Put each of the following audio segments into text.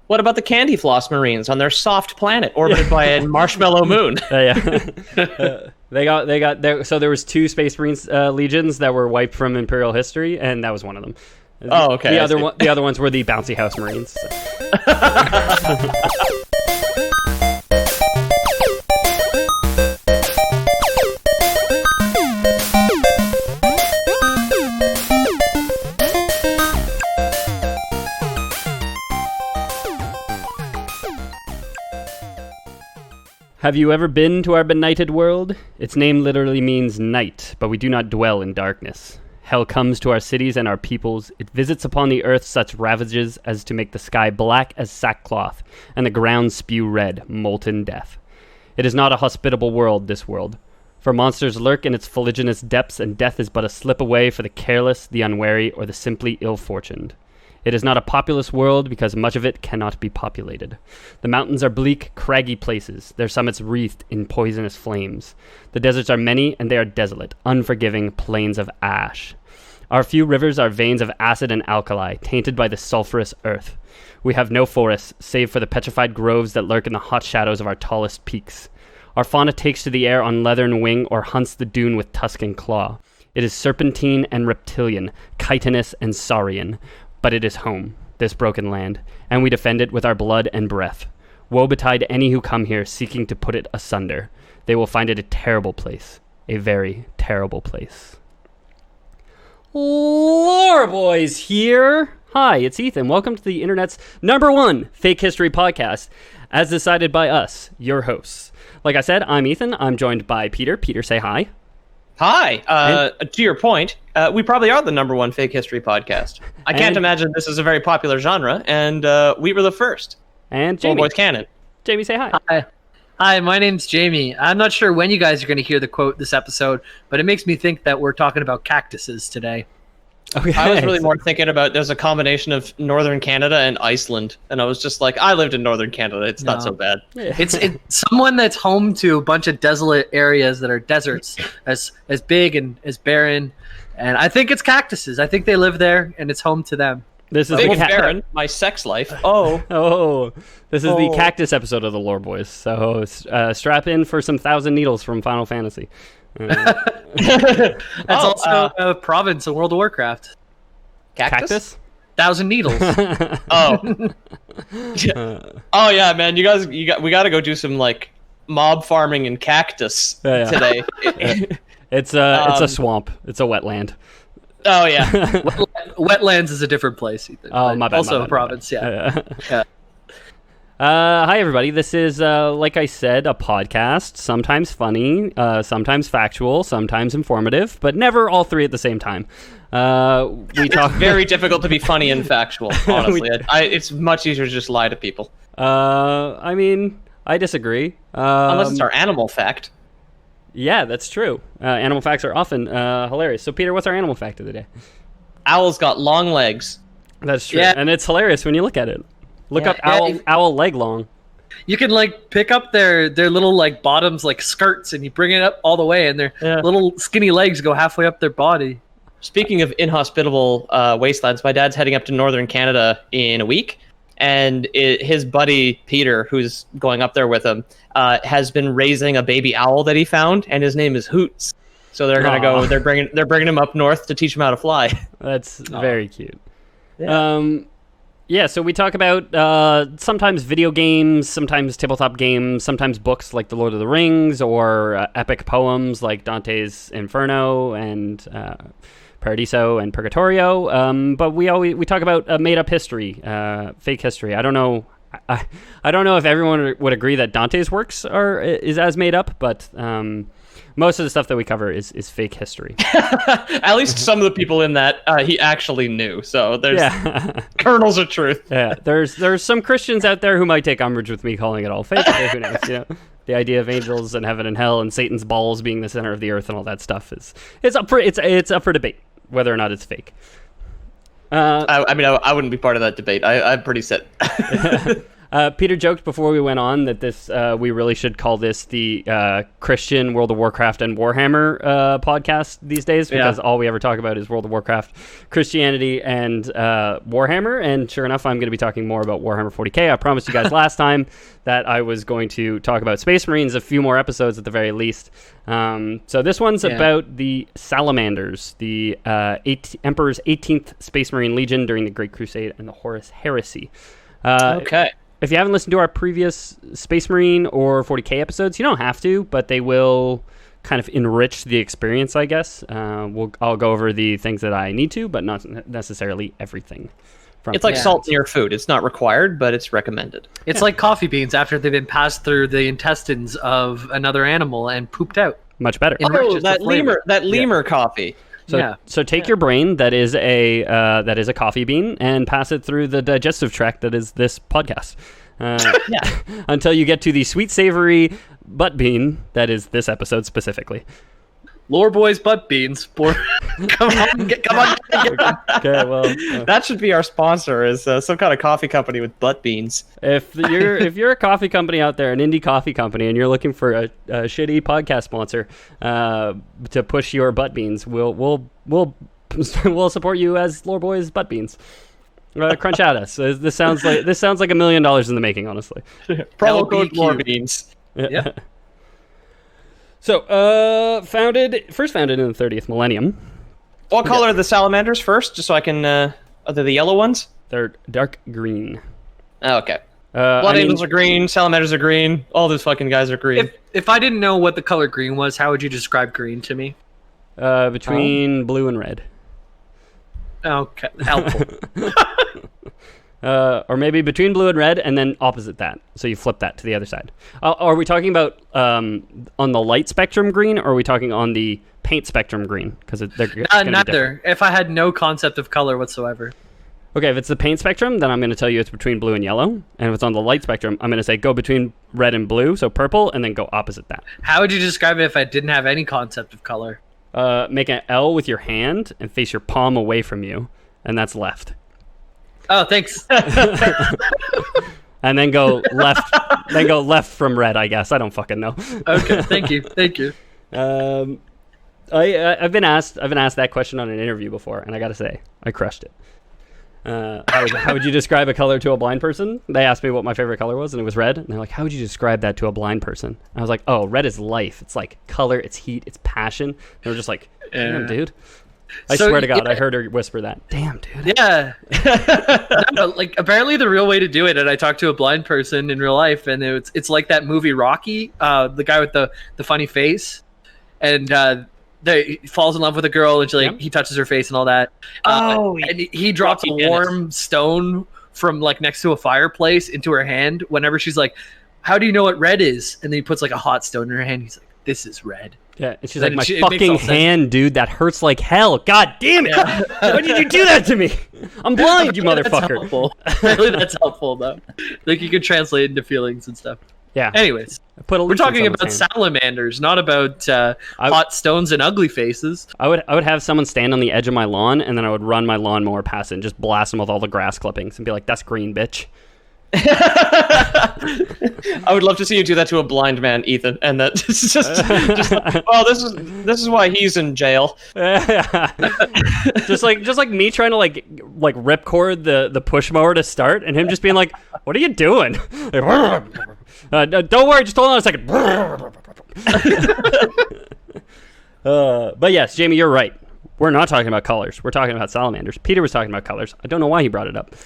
What about the candy floss Marines on their soft planet orbited by a marshmallow moon? So there was 2 Space Marines legions that were wiped from Imperial history, and that was one of them. Oh, okay. The other ones were the Bouncy House Marines. So. Have you ever been to our benighted world? Its name literally means night, but we do not dwell in darkness. Hell comes to our cities and our peoples. It visits upon the earth such ravages as to make the sky black as sackcloth, and the ground spew red, molten death. It is not a hospitable world, this world. For monsters lurk in its fuliginous depths, and death is but a slip away for the careless, the unwary, or the simply ill-fortuned. It is not a populous world because much of it cannot be populated. The mountains are bleak, craggy places, their summits wreathed in poisonous flames. The deserts are many, and they are desolate, unforgiving plains of ash. Our few rivers are veins of acid and alkali, tainted by the sulphurous earth. We have no forests, save for the petrified groves that lurk in the hot shadows of our tallest peaks. Our fauna takes to the air on leathern wing or hunts the dune with tusk and claw. It is serpentine and reptilian, chitinous and saurian. But it is home, this broken land, and we defend it with our blood and breath. Woe betide any who come here seeking to put it asunder. They will find it a terrible place, a very terrible place. Lore Boys here! Hi, it's Ethan. Welcome to the internet's #1 fake history podcast, as decided by us, your hosts. Like I said, I'm Ethan. I'm joined by Peter. Peter, say hi. Hi. To your point, we probably are the #1 fake history podcast. I can't imagine this is a very popular genre, and we were the first. And Jamie. Lore Boys canon. Jamie, say hi. Hi, my name's Jamie. I'm not sure when you guys are going to hear the quote this episode, but it makes me think that we're talking about cactuses today. Okay. I was really more thinking about there's a combination of northern Canada and Iceland, and I was just like, I lived in northern Canada. It's not so bad. It's someone that's home to a bunch of desolate areas that are deserts, as big and as barren, and I think it's cactuses. I think they live there, and it's home to them. This is Big Baron, my sex life. This is the cactus episode of the Lore Boys. So strap in for some Thousand Needles from Final Fantasy. That's also a province in World of Warcraft. Cactus? Thousand Needles. Oh yeah, man. We got to go do some like mob farming in cactus today. It's a swamp. It's a wetland. Oh yeah. Wetlands is a different place, Ethan. Oh, my bad. Also my a province, yeah. Yeah. Hi, everybody. This is, like I said, a podcast. Sometimes funny, sometimes factual, sometimes informative, but never all three at the same time. We talk. It's very difficult to be funny and factual, honestly. It's much easier to just lie to people. I mean, I disagree. Unless it's our animal fact. Yeah, that's true. Animal facts are often hilarious. So, Peter, what's our animal fact of the day? Owls got long legs. That's true. Yeah. And it's hilarious when you look at it. Look up owl leg long. You can like pick up their little like bottoms like skirts, and you bring it up all the way, and their little skinny legs go halfway up their body. Speaking of inhospitable wastelands, my dad's heading up to northern Canada in a week, and his buddy Peter, who's going up there with him, has been raising a baby owl that he found, and his name is Hoots. So they're gonna go. They're bringing him up north to teach him how to fly. That's very cute. Yeah. So we talk about sometimes video games, sometimes tabletop games, sometimes books like The Lord of the Rings, or epic poems like Dante's Inferno and Paradiso and Purgatorio. But we talk about made-up history, fake history. I don't know. I don't know if everyone would agree that Dante's works is as made up, but most of the stuff that we cover is fake history. At least some of the people in that he actually knew. So there's kernels of truth. Yeah, there's some Christians out there who might take umbrage with me calling it all fake. Who knows? You know, the idea of angels and heaven and hell and Satan's balls being the center of the earth and all that stuff it's up for debate whether or not it's fake. I mean, I wouldn't be part of that debate. I'm pretty set. Peter joked before we went on that this we really should call this the Christian World of Warcraft and Warhammer podcast these days, because all we ever talk about is World of Warcraft, Christianity, and Warhammer. And sure enough, I'm going to be talking more about Warhammer 40K. I promised you guys last time that I was going to talk about Space Marines, a few more episodes at the very least. So this one's about the Salamanders, the Emperor's 18th Space Marine Legion during the Great Crusade and the Horus Heresy. Okay. If you haven't listened to our previous Space Marine or 40K episodes, you don't have to, but they will kind of enrich the experience, I guess. I'll go over the things that I need to, but not necessarily everything. It's like salt in your food. It's not required, but it's recommended. It's like coffee beans after they've been passed through the intestines of another animal and pooped out. Much better. Oh, that lemur coffee. So take your brain that is a coffee bean and pass it through the digestive tract that is this podcast. Until you get to the sweet savory butt bean that is this episode specifically. Lore Boys butt beans. Come on. Okay, well, that should be our sponsor. Is some kind of coffee company with butt beans. If you're a coffee company out there, an indie coffee company, and you're looking for a shitty podcast sponsor to push your butt beans, we'll support you as Lore Boys butt beans. Crunch at us. This sounds like $1 million in the making, honestly. Promo code Lore Beans. Yeah. So, first founded in the 30th millennium. What color are the salamanders first, just so I can... are they the yellow ones? They're dark green. Oh, okay. Blood Angels are green, salamanders are green, all those fucking guys are green. If I didn't know what the color green was, how would you describe green to me? Between blue and red. Okay, helpful. Or maybe between blue and red, and then opposite that. So you flip that to the other side. Are we talking about on the light spectrum green, or are we talking on the paint spectrum green? Because neither. If I had no concept of color whatsoever. Okay, if it's the paint spectrum, then I'm going to tell you it's between blue and yellow. And if it's on the light spectrum, I'm going to say go between red and blue, so purple, and then go opposite that. How would you describe it if I didn't have any concept of color? Make an L with your hand and face your palm away from you, and that's left. Oh, thanks. And then go left. Then go left from red. I guess I don't fucking know. Okay, thank you. I've been asked that question on an interview before, and I got to say, I crushed it. How would you describe a color to a blind person? They asked me what my favorite color was, and it was red. And they're like, "How would you describe that to a blind person?" And I was like, "Oh, red is life. It's like color. It's heat. It's passion." They were just like, "Damn, dude." I swear to God, I heard her whisper that. Damn, dude. Yeah. No, like apparently the real way to do it, and I talked to a blind person in real life, and it's like that movie Rocky, the guy with the funny face, and he falls in love with a girl, and he touches her face and all that. And he drops a warm stone from like next to a fireplace into her hand whenever she's like, "How do you know what red is?" And then he puts like a hot stone in her hand. He's like, "This is red." Yeah, and she's like, "My fucking hand, dude, that hurts like hell. God damn it! Yeah. Why did you do that to me? I'm blind, you motherfucker." Really, that's helpful though. Like you could translate into feelings and stuff. Yeah. Anyways, we're talking about salamanders, not about hot stones and ugly faces. I would have someone stand on the edge of my lawn, and then I would run my lawnmower past it and just blast them with all the grass clippings and be like, "That's green, bitch." I would love to see you do that to a blind man, Ethan, and that just well, this is why he's in jail. just like me trying to like ripcord the push mower to start, and him just being like, "What are you doing?" Like, don't worry, just hold on a second. But yes, Jamie, you're right. We're not talking about colors. We're talking about salamanders. Peter was talking about colors. I don't know why he brought it up.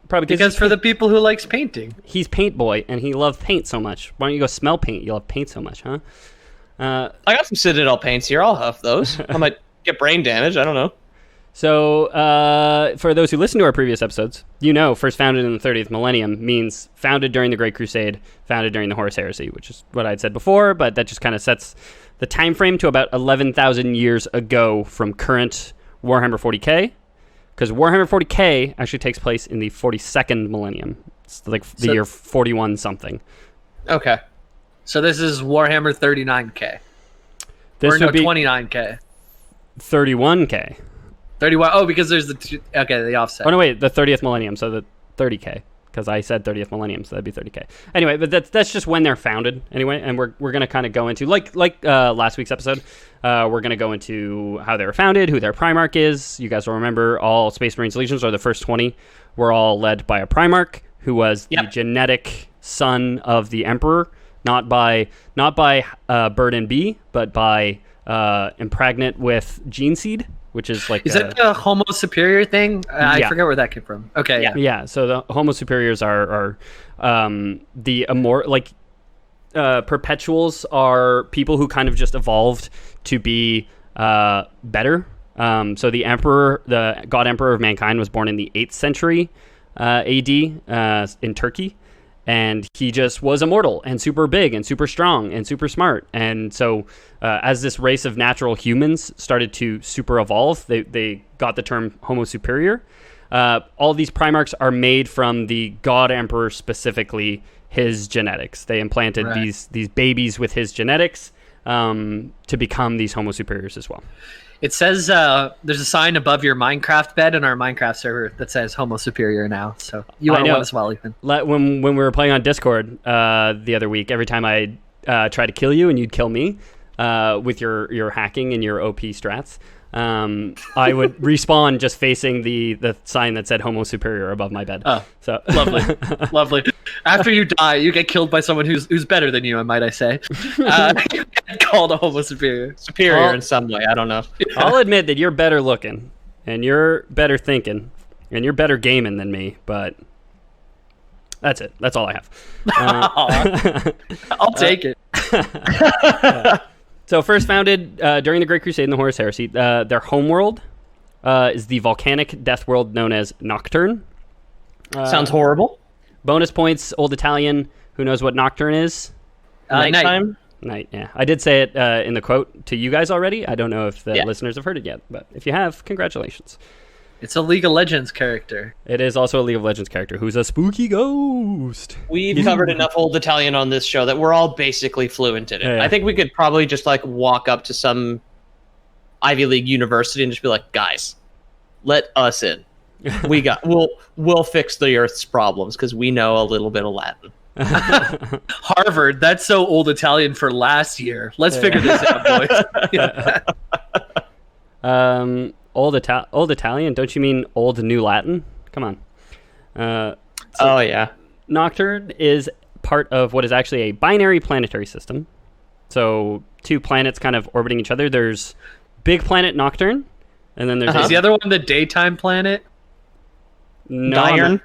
Probably because for the people who likes painting. He's paint boy, and he loves paint so much. Why don't you go smell paint? You love paint so much, huh? I got some Citadel paints here. I'll huff those. I might get brain damage. I don't know. So, for those who listen to our previous episodes, first founded in the 30th millennium means founded during the Great Crusade, founded during the Horus Heresy, which is what I'd said before, but that just kind of sets the time frame to about 11,000 years ago from current Warhammer 40K. Because Warhammer 40K actually takes place in the 42nd millennium. It's like the year 41 something. Okay. So this is Warhammer 39K. This would be 29K. 31K. 31. Oh, because there's the offset. Oh, no, wait. The 30th millennium. So the 30K. because I said 30th millennium, so that'd be 30K. Anyway, but that's just when they're founded anyway, and we're going to kind of go into, like last week's episode, we're going to go into how they were founded, who their Primarch is. You guys will remember all Space Marines legions, or the first 20, were all led by a Primarch, who was the genetic son of the Emperor, not by bird and bee, but by impregnate with gene seed, which is like... Is that the Homo superior thing? I forget where that came from. Okay, yeah. So the Homo superiors are the perpetuals are people who kind of just evolved to be better. So the Emperor, the God Emperor of Mankind, was born in the 8th century AD in Turkey. And he just was immortal and super big and super strong and super smart. And so as this race of natural humans started to super evolve, they got the term Homo superior. All these Primarchs are made from the God Emperor, specifically his genetics. They implanted these babies with his genetics to become these Homo superiors as well. It says there's a sign above your Minecraft bed in our Minecraft server that says Homo Superior now. So you are one as well, Ethan. When we were playing on Discord the other week, every time I try to kill you and you'd kill me with your hacking and your OP strats, I would respawn just facing the sign that said Homo Superior above my bed. Oh, so lovely. After you die, you get killed by someone who's better than you, might I say. You get called a Homo Superior. Superior in some way, I don't know. I'll admit that you're better looking, and you're better thinking, and you're better gaming than me, but that's it. That's all I have. I'll take it. So first founded during the Great Crusade in the Horus Heresy, their homeworld is the volcanic death world known as Nocturne. Sounds horrible. Bonus points, Old Italian. Who knows what Nocturne is? Nighttime? Night, yeah. I did say it in the quote to you guys already. I don't know if the listeners have heard it yet, but if you have, congratulations. It's a League of Legends character. It is also a League of Legends character who's a spooky ghost. We've covered enough Old Italian on this show that we're all basically fluent in it. Yeah. I think we could probably just walk up to some Ivy League university and just be like, guys, let us in. We'll fix the Earth's problems because we know a little bit of Latin. Harvard, that's so Old Italian for last year. Let's figure this out, boys. Old Italian? Don't you mean Old New Latin? Come on. Nocturne is part of what is actually a binary planetary system. So 2 planets kind of orbiting each other. There's big planet Nocturne, and then there's... Is the other one the daytime planet? No, Diurn?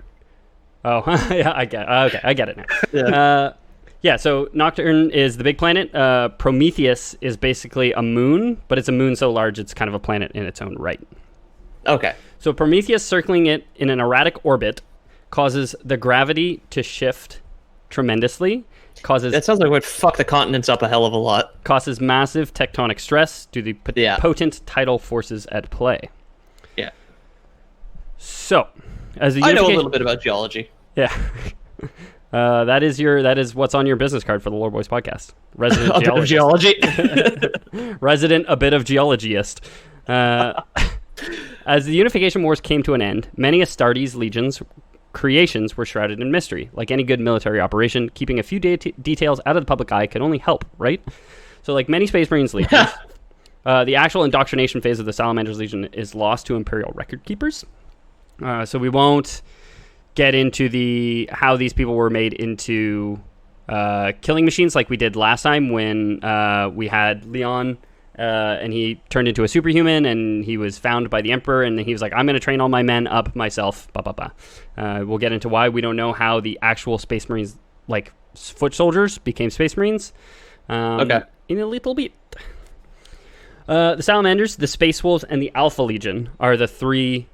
Oh, yeah, I get it now. So Nocturne is the big planet. Prometheus is basically a moon, but it's a moon so large it's kind of a planet in its own right. Okay. So Prometheus circling it in an erratic orbit causes the gravity to shift tremendously. That sounds like it would fuck the continents up a hell of a lot. Causes massive tectonic stress due to the potent tidal forces at play. Yeah. So, as I know a little bit about geology. Yeah. That is what's on your business card for the Lore Boys podcast. Resident geology. Resident a bit of geologist. As the Unification Wars came to an end, many Astartes legions creations were shrouded in mystery. Like any good military operation, keeping a few details out of the public eye can only help, right? So like many Space Marines legions, the actual indoctrination phase of the Salamanders Legion is lost to Imperial record keepers. So we won't get into how these people were made into killing machines like we did last time when we had Leon and he turned into a superhuman and he was found by the Emperor and he was like, I'm going to train all my men up myself. We'll get into why we don't know how the actual Space Marines, like foot soldiers, became Space Marines in a little bit. The Salamanders, the Space Wolves, and the Alpha Legion are the 3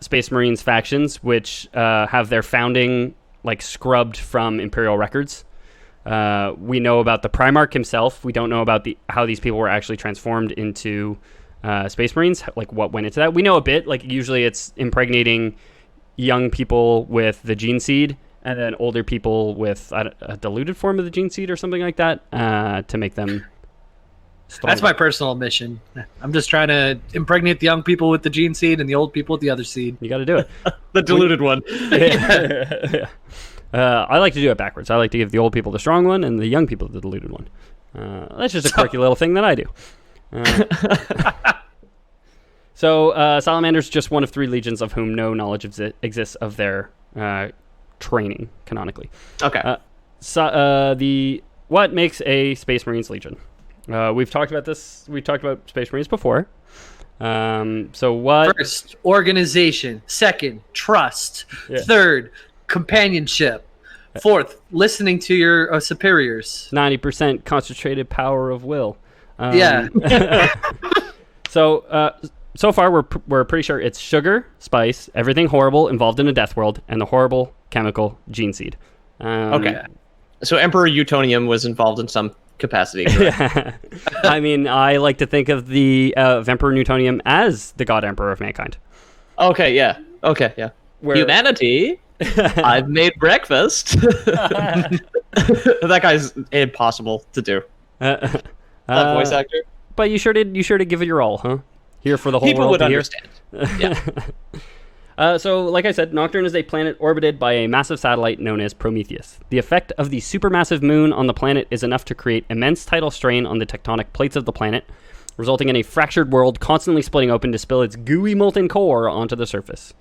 Space Marines factions which have their founding scrubbed from Imperial records. We know about the Primarch himself. We don't know about how these people were actually transformed into Space Marines, what went into that. We know a bit, usually it's impregnating young people with the gene seed and then older people with a diluted form of the gene seed or something like that to make them That's my personal mission. I'm just trying to impregnate the young people with the gene seed and the old people with the other seed. You got to do it. The diluted one. Yeah. I like to do it backwards. I like to give the old people the strong one and the young people the diluted one. That's just a quirky little thing that I do. So Salamander's just one of 3 legions of whom no knowledge exists of their training canonically. Okay. What makes a Space Marines legion? We've talked about this. We've talked about Space Marines before. So what? First, organization. Second, trust. Yeah. Third, companionship. Fourth, listening to your superiors. 90% concentrated power of will. Yeah. So far, we're pretty sure it's sugar, spice, everything horrible involved in a death world, and the horrible chemical gene seed. Okay. So Emperor Utonium was involved in some capacity. Yeah. I mean, I like to think of the Emperor Newtonium as the God Emperor of mankind. Okay, yeah. Humanity, I've made breakfast. That guy's impossible to do. That voice actor. But you sure did give it your all, huh? Here for the whole People world would to hear. understand. Yeah. So, like I said, Nocturne is a planet orbited by a massive satellite known as Prometheus. The effect of the supermassive moon on the planet is enough to create immense tidal strain on the tectonic plates of the planet, resulting in a fractured world constantly splitting open to spill its gooey molten core onto the surface.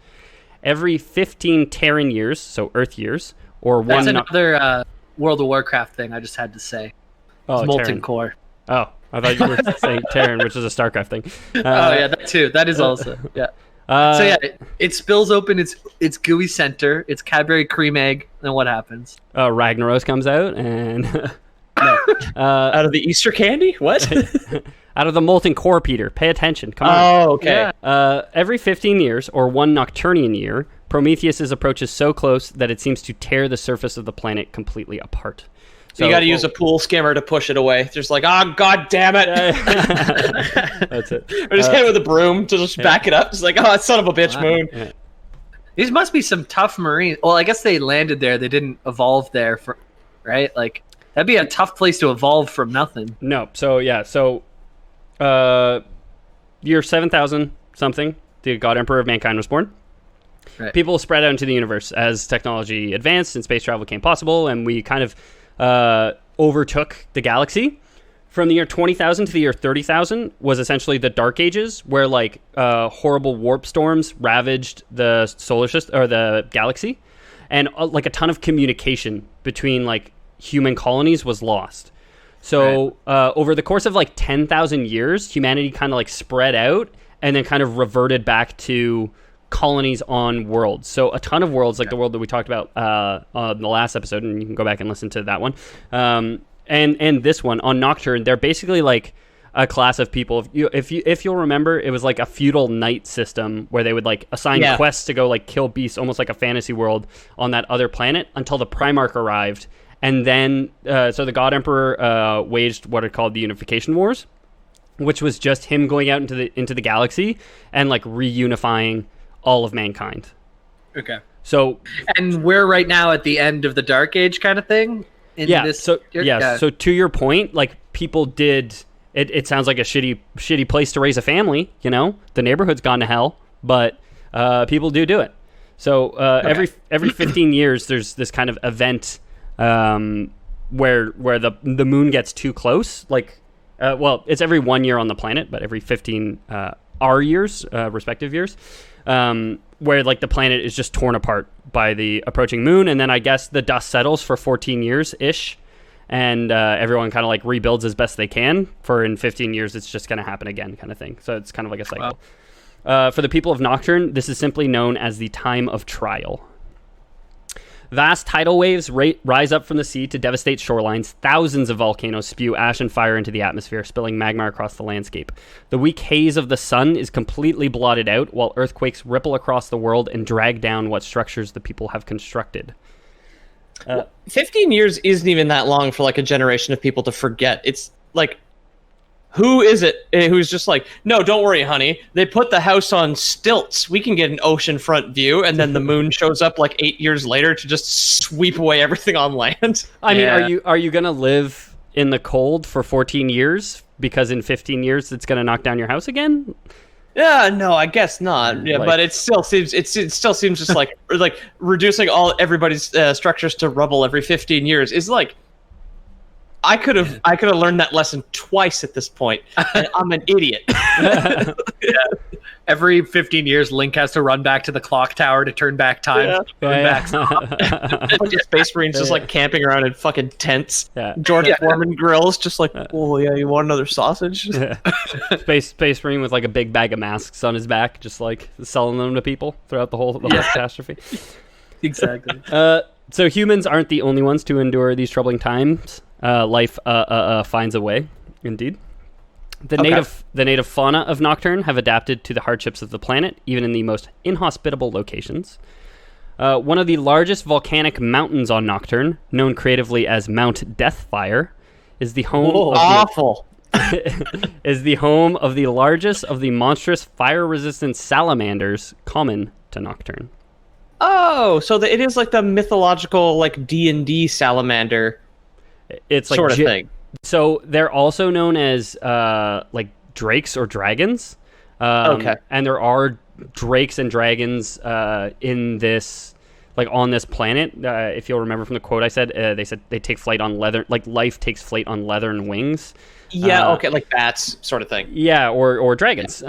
Every 15 Terran years, so Earth years, or That's one... another World of Warcraft thing I just had to say. It's molten Terran. core. Oh, I thought you were saying Terran, which is a StarCraft thing. Yeah, that too. That is also, yeah. So yeah, it spills open its gooey center, its Cadbury cream egg, and what happens? Ragnaros comes out and Out of the Easter candy? What? out of the molten core, Peter. Pay attention. Come on. Oh, okay. Yeah. Every 15 years, or one Nocturnian year, Prometheus approaches so close that it seems to tear the surface of the planet completely apart. So you got to use a pool skimmer to push it away. Just like, god damn it. That's it. Or just hit it with a broom to just back it up. Just like, son of a bitch, moon. Yeah. These must be some tough Marines. Well, I guess they landed there. They didn't evolve there, right? Like, that'd be a tough place to evolve from nothing. No. So, yeah. So, year 7,000 something, the God Emperor of mankind was born. Right. People spread out into the universe as technology advanced and space travel became possible, and we kind of overtook the galaxy. From the year 20,000 to the year 30,000 was essentially the Dark Ages, where like horrible warp storms ravaged the solar system or the galaxy, and like a ton of communication between like human colonies was lost. So over the course of like 10,000 years, humanity kind of like spread out and then kind of reverted back to colonies on worlds. So a ton of worlds, like the world that we talked about on the last episode, and you can go back and listen to that one. And this one on Nocturne, they're basically like a class of people. If you'll remember, it was like a feudal knight system where they would like assign quests to go like kill beasts, almost like a fantasy world on that other planet until the Primarch arrived. And then, so the God Emperor waged what are called the Unification Wars, which was just him going out into the galaxy and like reunifying all of mankind. Okay. So, and we're right now at the end of the Dark Age kind of thing. So to your point, like people did. It sounds like a shitty place to raise a family. You know, the neighborhood's gone to hell, but people do it. So every 15 years, there's this kind of event where the moon gets too close. Like, it's every 1 year on the planet, but every 15 our years, respective years. Where like the planet is just torn apart by the approaching moon, and then I guess the dust settles for 14 years ish, and everyone kind of like rebuilds as best they can. For in 15 years, it's just going to happen again, kind of thing. So it's kind of like a cycle. Wow. For the people of Nocturne, this is simply known as the time of trial. Vast tidal waves rise up from the sea to devastate shorelines. Thousands of volcanoes spew ash and fire into the atmosphere, spilling magma across the landscape. The weak haze of the sun is completely blotted out, while earthquakes ripple across the world and drag down what structures the people have constructed. 15 years isn't even that long for like a generation of people to forget. It's like, who is it who's just like, no, don't worry, honey. They put the house on stilts. We can get an oceanfront view, and then the moon shows up like 8 years later to just sweep away everything on land. I mean, are you gonna live in the cold for 14 years because in 15 years it's going to knock down your house again? Yeah, no, I guess not. Yeah, but it still seems just like reducing everybody's structures to rubble every 15 years is like. I could have learned that lesson twice at this point, and I'm an idiot. Yeah. Every 15 years, Link has to run back to the clock tower to turn back time. Yeah. A bunch of Space Marines just like camping around in fucking tents. Yeah. Jordan Foreman grills, just like, oh yeah, you want another sausage? Yeah. Space Marine with like a big bag of masks on his back, just like selling them to people throughout the whole catastrophe. Exactly. So humans aren't the only ones to endure these troubling times. Life finds a way, indeed. The native fauna of Nocturne have adapted to the hardships of the planet, even in the most inhospitable locations. One of the largest volcanic mountains on Nocturne, known creatively as Mount Deathfire, is the home is the home of the largest of the monstrous fire-resistant salamanders common to Nocturne. Oh, so it is like the mythological like D&D salamander. It's like sort of thing. So they're also known as like drakes or dragons. Okay. And there are drakes and dragons in this, like on this planet. If you'll remember from the quote I said, they said they take flight on leather, like life takes flight on leathern wings. Yeah, okay, like bats sort of thing. Yeah, or dragons.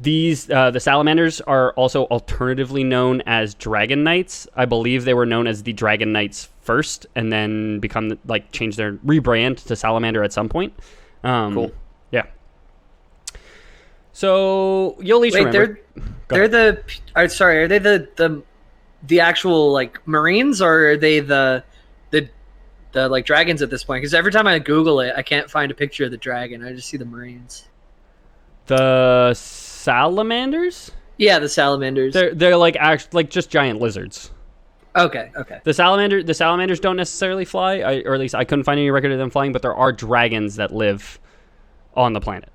These the salamanders are also alternatively known as dragon knights. I believe they were known as the dragon knights first, and then change their rebrand to salamander at some point. Cool. Yeah. So you'll each remember. Are they the actual like Marines, or are they the like dragons at this point? Because every time I Google it, I can't find a picture of the dragon. I just see the Marines. The salamanders? Yeah, the salamanders. They're like just giant lizards. Okay. The salamanders don't necessarily fly, or at least I couldn't find any record of them flying, but there are dragons that live on the planet.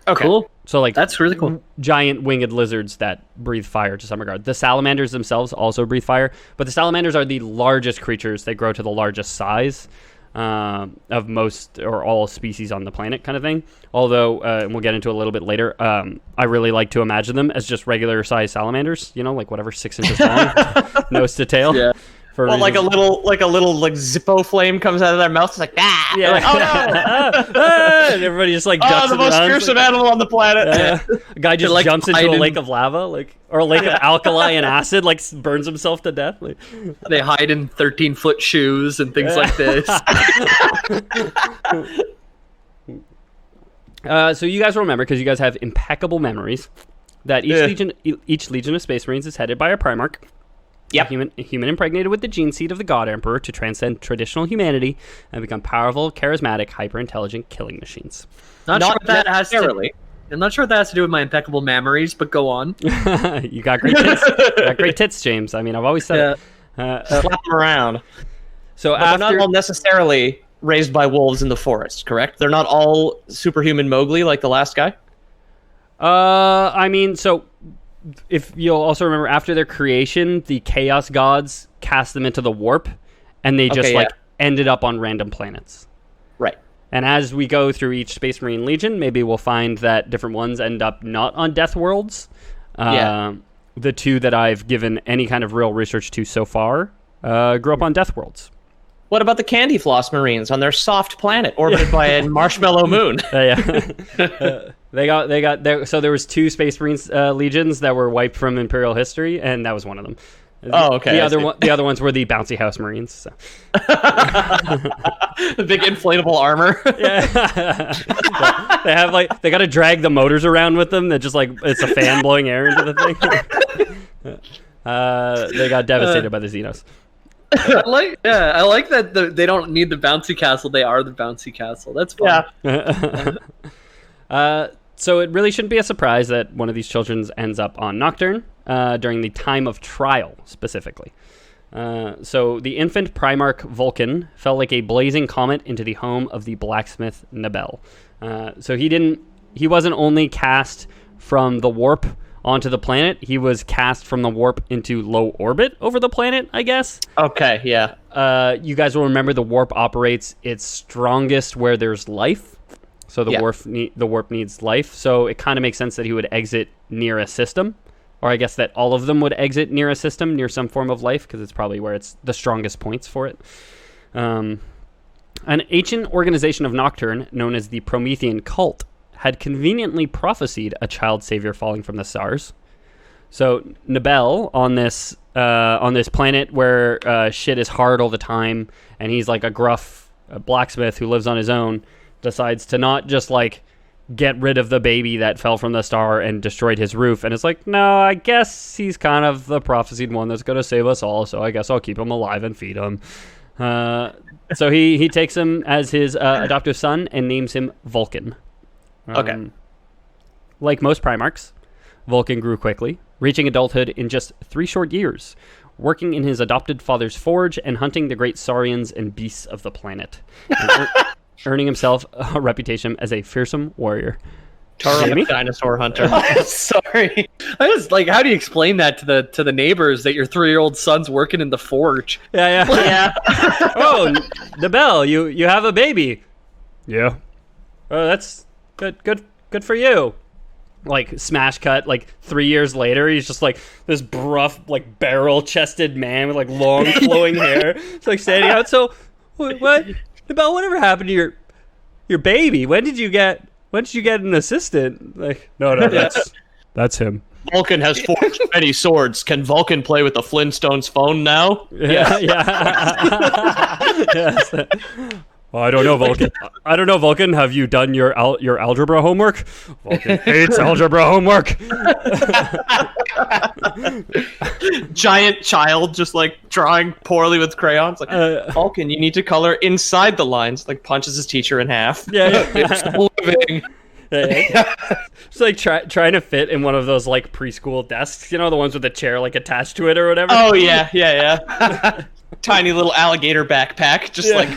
Okay. Cool. So like that's really cool. Giant winged lizards that breathe fire to some regard. The salamanders themselves also breathe fire, but the salamanders are the largest creatures. They grow to the largest size of most or all species on the planet, kind of thing. Although, and we'll get into it a little bit later, I really like to imagine them as just regular size salamanders. You know, like whatever, 6 inches long, nose to tail. Yeah. Well, like a little Zippo flame comes out of their mouth. It's like, ah! Yeah. Like, oh no! And everybody just like ducks the most fearsome animal on the planet. A guy just jumps into a lake of lava, or a lake of alkali and acid, like burns himself to death. Like, they hide in 13-foot shoes and things like this. So you guys will remember, because you guys have impeccable memories, that each legion of Space Marines is headed by a Primarch. Yep. A human impregnated with the gene seed of the God Emperor to transcend traditional humanity and become powerful, charismatic, hyper-intelligent killing machines. I'm not sure what that has to do with my impeccable memories, but go on. You got great tits. You got great tits, James. I mean, I've always said it. Slap them around. So they're not all necessarily raised by wolves in the forest, correct? They're not all superhuman Mowgli like the last guy? I mean, so if you'll also remember, after their creation, the Chaos Gods cast them into the warp, and they just ended up on random planets. Right. And as we go through each Space Marine Legion, maybe we'll find that different ones end up not on Death Worlds. The two that I've given any kind of real research to so far grew up on Death Worlds. What about the Candy Floss Marines on their soft planet orbited by a marshmallow moon? So there was 2 Space Marines legions that were wiped from Imperial history, and that was one of them. Oh, okay. The other ones were the Bouncy House Marines. So. The big inflatable armor. Yeah. They got to drag the motors around with them. That just like it's a fan blowing air into the thing. They got devastated by the Xenos. I like that they don't need the bouncy castle. They are the bouncy castle. That's fun. Yeah. So it really shouldn't be a surprise that one of these children ends up on Nocturne during the time of trial, specifically. So the infant Primarch Vulcan fell like a blazing comet into the home of the blacksmith Nabel. So he wasn't only cast from the warp onto the planet, he was cast from the warp into low orbit over the planet, I guess. Okay, yeah. You guys will remember the warp operates its strongest where there's life. So the warp needs life. So it kind of makes sense that he would exit near a system. Or I guess that all of them would exit near a system, near some form of life, because it's probably where it's the strongest points for it. An ancient organization of Nocturne, known as the Promethean Cult, had conveniently prophesied a child savior falling from the stars. So Nibel, on this planet where shit is hard all the time, and he's like a gruff blacksmith who lives on his own, decides to not just like get rid of the baby that fell from the star and destroyed his roof, and it's like, no, I guess he's kind of the prophesied one that's going to save us all, so I guess I'll keep him alive and feed him. So he takes him as his adoptive son and names him Vulcan. Okay. Like most Primarchs, Vulcan grew quickly, reaching adulthood in just 3 short years, working in his adopted father's forge and hunting the great Saurians and beasts of the planet. Earning himself a reputation as a fearsome warrior. Totally dinosaur hunter. Sorry, I was like, how do you explain that to the neighbors that your 3-year-old son's working in the forge? Yeah. Oh, Nibel, you have a baby. Yeah. Oh, that's good for you. Like smash cut, like 3 years later, he's just like this gruff, like barrel-chested man with like long flowing hair. It's like standing out. So what? About whatever happened to your baby? When did you get an assistant? Like, no, that's him. Vulcan has forged many swords. Can Vulcan play with the Flintstones phone now? Yeah. Yes. Well, I don't know, Vulcan. Have you done your algebra homework? Vulcan hates algebra homework. Giant child just like drawing poorly with crayons. Like, Vulcan, you need to color inside the lines. Like punches his teacher in half. Yeah. It's living. It's like trying to fit in one of those like preschool desks. You know, the ones with the chair like attached to it or whatever. Oh yeah. Tiny little alligator backpack, just like.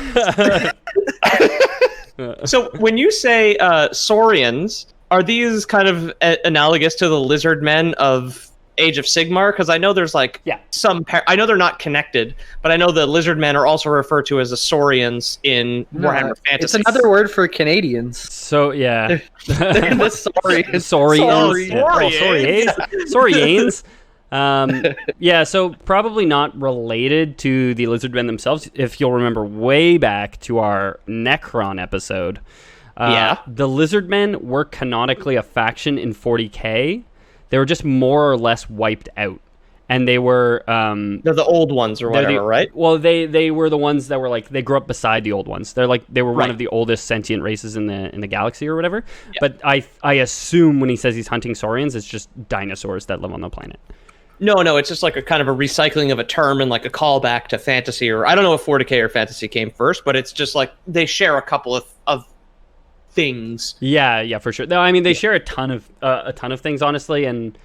So when you say Saurians, are these kind of analogous to the lizard men of Age of Sigmar? Because I know there's like some. I know they're not connected, but I know the lizard men are also referred to as the Saurians in Warhammer Fantasy. It's another word for Canadians. So yeah, they're the Saurians. Saurians. Yeah, so probably not related to the lizard men themselves. If you'll remember way back to our Necron episode, the lizard men were canonically a faction in 40K. They were just more or less wiped out, and they were they're the old ones or whatever, right? Well, they were the ones that were like they grew up beside the old ones. They were one of the oldest sentient races in the galaxy or whatever. Yeah. But I assume when he says he's hunting Saurians, it's just dinosaurs that live on the planet. No, it's just like a kind of a recycling of a term and like a callback to fantasy, or I don't know if 40K or fantasy came first, but it's just like they share a couple of things. Yeah, for sure. No, I mean they share a ton of things, honestly, and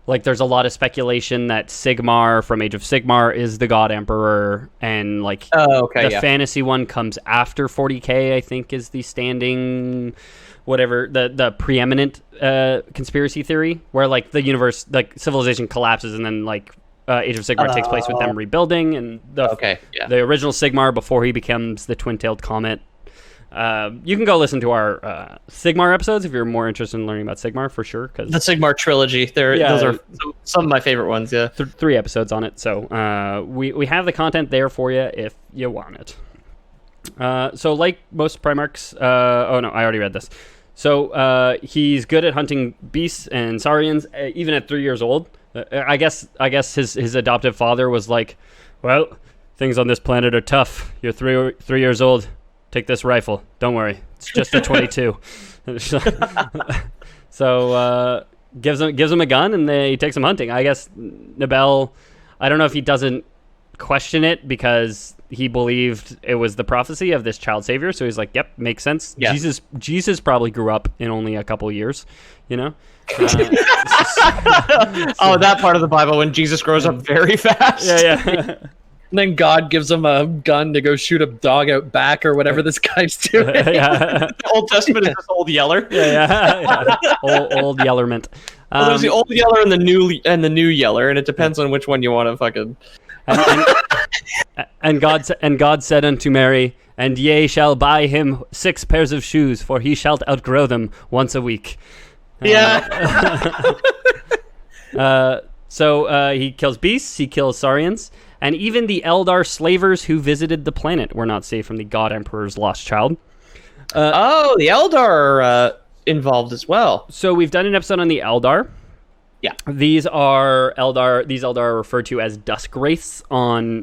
like there's a lot of speculation that Sigmar from Age of Sigmar is the God Emperor, and like the fantasy one comes after 40K, I think, is the standing whatever the preeminent conspiracy theory where like the universe, like civilization collapses and then like Age of Sigmar takes place with them rebuilding, and the original Sigmar before he becomes the twin-tailed comet. You can go listen to our Sigmar episodes if you're more interested in learning about Sigmar, for sure. Cause the Sigmar trilogy, those are some of my favorite ones. Yeah, 3 episodes on it. So we have the content there for you if you want it. So like most Primarchs, I already read this. So he's good at hunting beasts and Saurians, even at 3 years old. I guess his adoptive father was like, well, things on this planet are tough. You're 3 years old. Take this rifle. Don't worry. It's just a 22. So gives him a gun, and he takes him hunting. I guess Nibel, I don't know if he doesn't question it because he believed it was the prophecy of this child savior, so he's like, yep, makes sense. Yeah. Jesus probably grew up in only a couple years, you know. That part of the Bible when Jesus grows up very fast. Yeah. And then God gives him a gun to go shoot a dog out back or whatever this guy's doing. The Old Testament is just Old Yeller. Yeah. Old Yellerment. Well, there's the Old Yeller and the new Yeller, and it depends on which one you want to fucking. And God said unto Mary, and ye shall buy him 6 pairs of shoes, for he shalt outgrow them once a week. Yeah. So he kills beasts, he kills Saurians, and even the Eldar slavers who visited the planet were not safe from the God Emperor's lost child. The Eldar are involved as well. So we've done an episode on the Eldar. Yeah. These Eldar are referred to as Dusk Wraiths on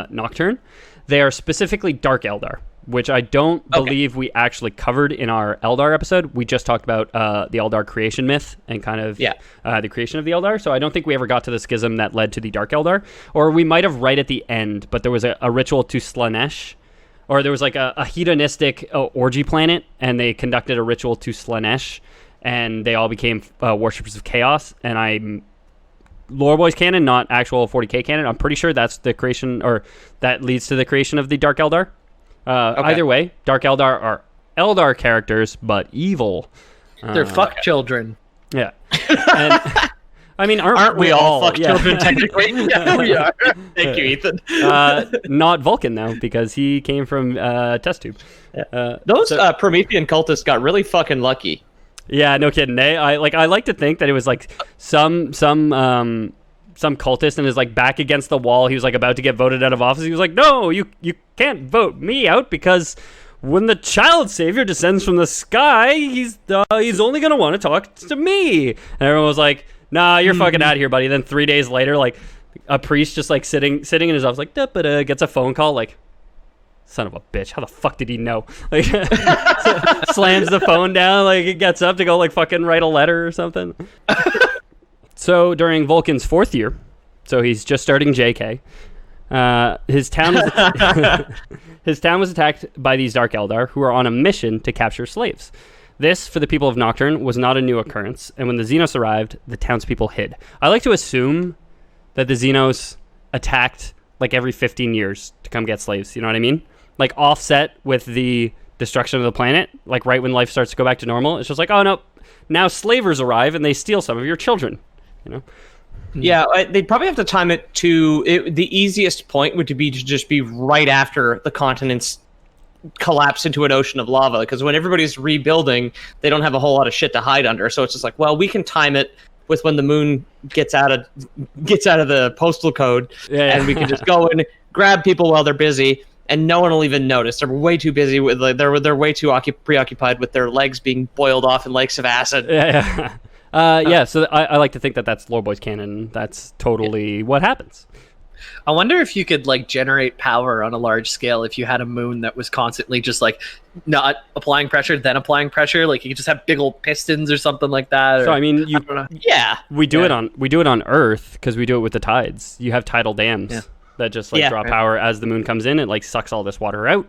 Nocturne. They are specifically Dark Eldar, which I don't believe we actually covered in our Eldar episode. We just talked about the Eldar creation myth and kind of the creation of the Eldar. So I don't think we ever got to the schism that led to the Dark Eldar. Or we might have right at the end, but there was a ritual to Slanesh. Or there was like a hedonistic orgy planet, and they conducted a ritual to Slanesh, and they all became worshippers of chaos. And I'm Lore Boys canon, not actual 40K canon. I'm pretty sure that's the creation, or that leads to the creation of the Dark Eldar. Either way, Dark Eldar are Eldar characters, but evil. They're fuck children. Yeah. And, I mean, aren't we all fuck children technically? Yeah, we are. Thank you, Ethan. Not Vulcan though, because he came from test tube. Those Promethean cultists got really fucking lucky. Yeah, no kidding. I like to think that it was like some cultist and is like back against the wall. He was like about to get voted out of office. He was like, "No, you can't vote me out, because when the child savior descends from the sky, he's only gonna want to talk to me." And everyone was like, "Nah, you're fucking out of here, buddy." Then 3 days later, like a priest just like sitting in his office, like gets a phone call, like, son of a bitch, how the fuck did he know? Like, slams the phone down, like it gets up to go like fucking write a letter or something. So during Vulcan's 4th year, so he's just starting JK, his town was attacked by these Dark Eldar, who are on a mission to capture slaves. This, for the people of Nocturne, was not a new occurrence, and when the Xenos arrived, the townspeople hid. I like to assume that the Xenos attacked like every 15 years to come get slaves, you know what I mean? Like offset with the destruction of the planet, like right when life starts to go back to normal. It's just like, oh no, now slavers arrive and they steal some of your children, you know? Yeah, they'd probably have to time it to... the easiest point would be to just be right after the continents collapse into an ocean of lava, because when everybody's rebuilding, they don't have a whole lot of shit to hide under. So it's just like, well, we can time it with when the moon gets out of the postal code, and we can just go and grab people while they're busy, and no one will even notice. They're way too busy with they're way too preoccupied with their legs being boiled off in lakes of acid. So I like to think that that's Lore Boys canon. That's totally what happens. I wonder if you could like generate power on a large scale if you had a moon that was constantly just like not applying pressure, then applying pressure. Like you could just have big old pistons or something like that. So I mean, I don't know. we do it on Earth because we do it with the tides. You have tidal dams that just like draw power as the moon comes in. It like sucks all this water out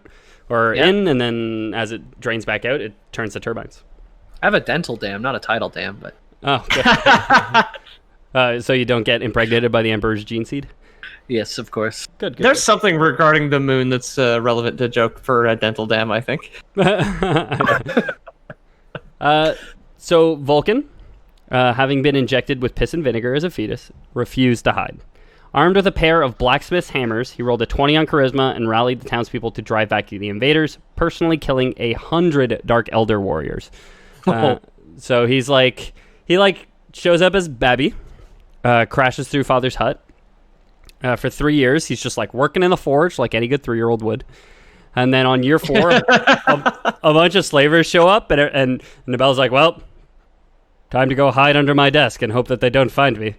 or in, and then as it drains back out, it turns the turbines. I have a dental dam, not a tidal dam, but so you don't get impregnated by the Emperor's gene seed. Yes, of course. Good. There's something regarding the moon that's relevant to joke for a dental dam, I think. So Vulcan, having been injected with piss and vinegar as a fetus, refused to hide. Armed with a pair of blacksmith's hammers, he rolled a 20 on charisma and rallied the townspeople to drive back the invaders, personally killing 100 Dark Elder warriors. So he shows up as Babby, crashes through Father's hut. For 3 years, he's just like working in the forge like any good 3-year-old would. And then on year 4, a bunch of slavers show up, and Nabel's like, well, time to go hide under my desk and hope that they don't find me.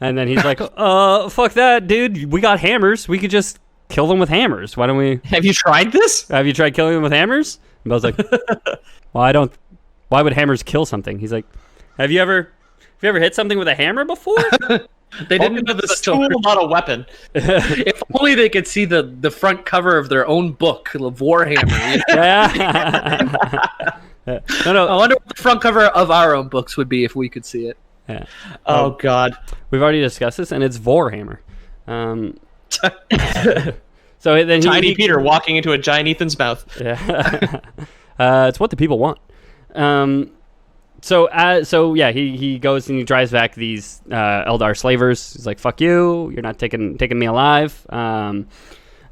And then he's like, fuck that, dude. We got hammers. We could just kill them with hammers. Why don't we... Have you tried this? Have you tried killing them with hammers? Nabel's like, well, why would hammers kill something? He's like, have you ever hit something with a hammer before? They didn't know the tool, not a weapon. If only they could see the front cover of their own book of Warhammer. No. I wonder what the front cover of our own books would be if we could see it. Yeah. Oh God, we've already discussed this, and it's Warhammer. So then Tiny Peter walking into a giant Ethan's mouth. Yeah. It's what the people want. So he goes and he drives back these Eldar slavers. He's like, "Fuck you! You're not taking me alive."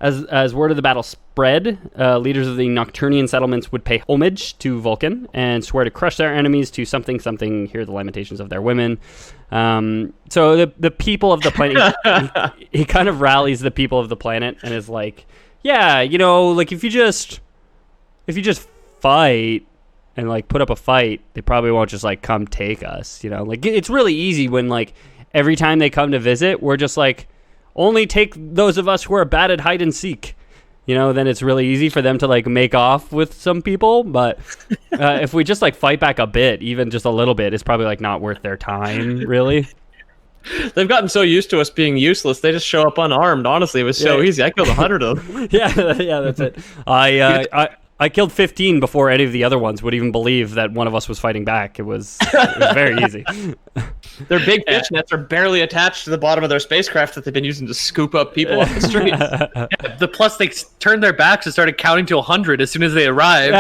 As word of the battle spread, leaders of the Nocturnian settlements would pay homage to Vulcan and swear to crush their enemies to something, hear the lamentations of their women. So the people of the planet, he kind of rallies the people of the planet and is like, yeah, like if you just fight and like put up a fight, they probably won't just like come take us, like it's really easy when like every time they come to visit, we're just like, only take those of us who are bad at hide and seek. Then it's really easy for them to like make off with some people. But if we just like fight back a bit, even just a little bit, it's probably like not worth their time, really. They've gotten so used to us being useless, they just show up unarmed. Honestly, it was so easy. I killed 100 of them. yeah, that's it. I killed 15 before any of the other ones would even believe that one of us was fighting back. It was very easy. Their big fish nets are barely attached to the bottom of their spacecraft that they've been using to scoop up people off the streets. Plus, they turned their backs and started counting to 100 as soon as they arrived.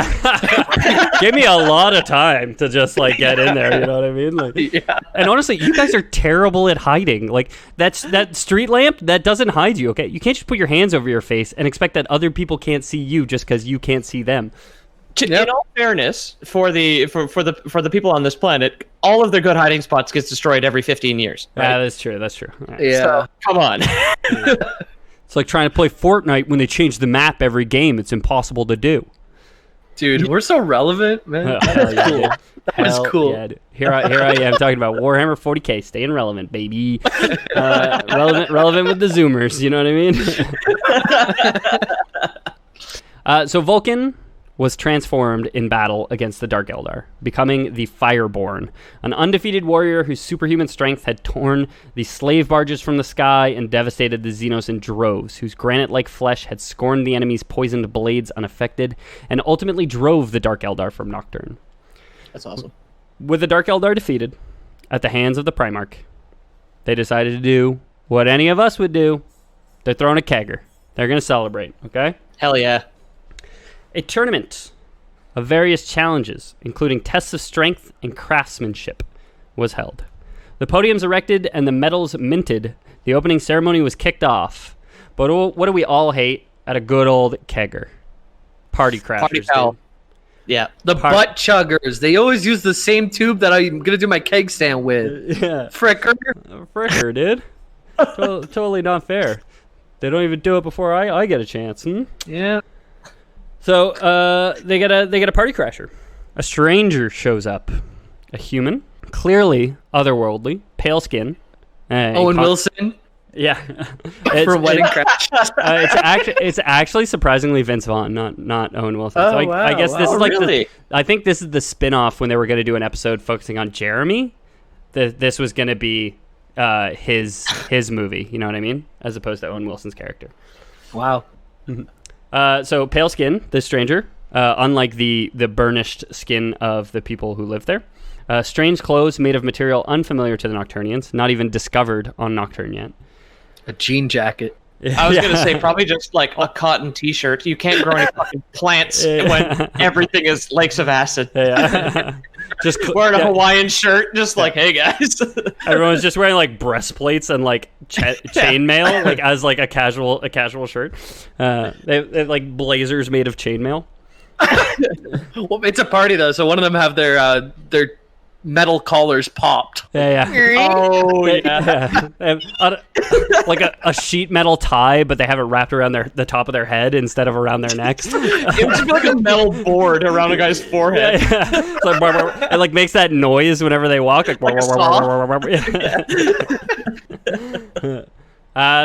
Give me a lot of time to just like get in there. You know what I mean? Like, yeah. And honestly, you guys are terrible at hiding. Like that street lamp that doesn't hide you. Okay, you can't just put your hands over your face and expect that other people can't see you just because you can't see them. In all fairness, for the people on this planet, all of their good hiding spots gets destroyed every 15 years. Right? Yeah, that's true. Right. Yeah. So, come on. It's like trying to play Fortnite when they change the map every game. It's impossible to do. Dude, we're so relevant, man. That's cool. That was cool. Yeah, here I am talking about Warhammer 40K, staying relevant, baby. Relevant with the Zoomers, you know what I mean? So Vulcan was transformed in battle against the Dark Eldar, becoming the Fireborn, an undefeated warrior whose superhuman strength had torn the slave barges from the sky and devastated the Xenos in droves, whose granite-like flesh had scorned the enemy's poisoned blades unaffected, and ultimately drove the Dark Eldar from Nocturne. That's awesome. With the Dark Eldar defeated at the hands of the Primarch, they decided to do what any of us would do. They're throwing a kegger. They're going to celebrate, okay? Hell yeah. A tournament of various challenges, including tests of strength and craftsmanship, was held. The podiums erected and the medals minted. The opening ceremony was kicked off. But what do we all hate at a good old kegger? Party crashers. Party foul. Yeah. The butt chuggers. They always use the same tube that I'm going to do my keg stand with. Yeah. Fricker, dude. Totally not fair. They don't even do it before I get a chance. Yeah. So they get a party crasher. A stranger shows up, a human, clearly otherworldly, pale skin. Owen Wilson. Yeah, for Wedding Crash. It's actually surprisingly Vince Vaughn, not Owen Wilson. Oh, so wow. I guess this is like really? I think this is the spin-off when they were going to do an episode focusing on Jeremy. This was going to be his movie. You know what I mean? As opposed to Owen Wilson's character. Wow. So pale skin, this stranger, unlike the burnished skin of the people who live there. Strange clothes made of material unfamiliar to the Nocturnians, not even discovered on Nocturne yet. A jean jacket. I was going to say probably just like a cotton t-shirt. You can't grow any fucking plants when everything is lakes of acid. Yeah. Just wearing a Hawaiian shirt, just like, hey guys. Everyone's just wearing like breastplates and like chainmail, like as like a casual shirt. They have like blazers made of chainmail. Well, it's a party though, so one of them have their metal collars popped. Yeah. Oh yeah. Like a sheet metal tie, but they have it wrapped around the top of their head instead of around their necks. It would be like a metal board around a guy's forehead. Yeah. It's like, it like makes that noise whenever they walk. Like a saw.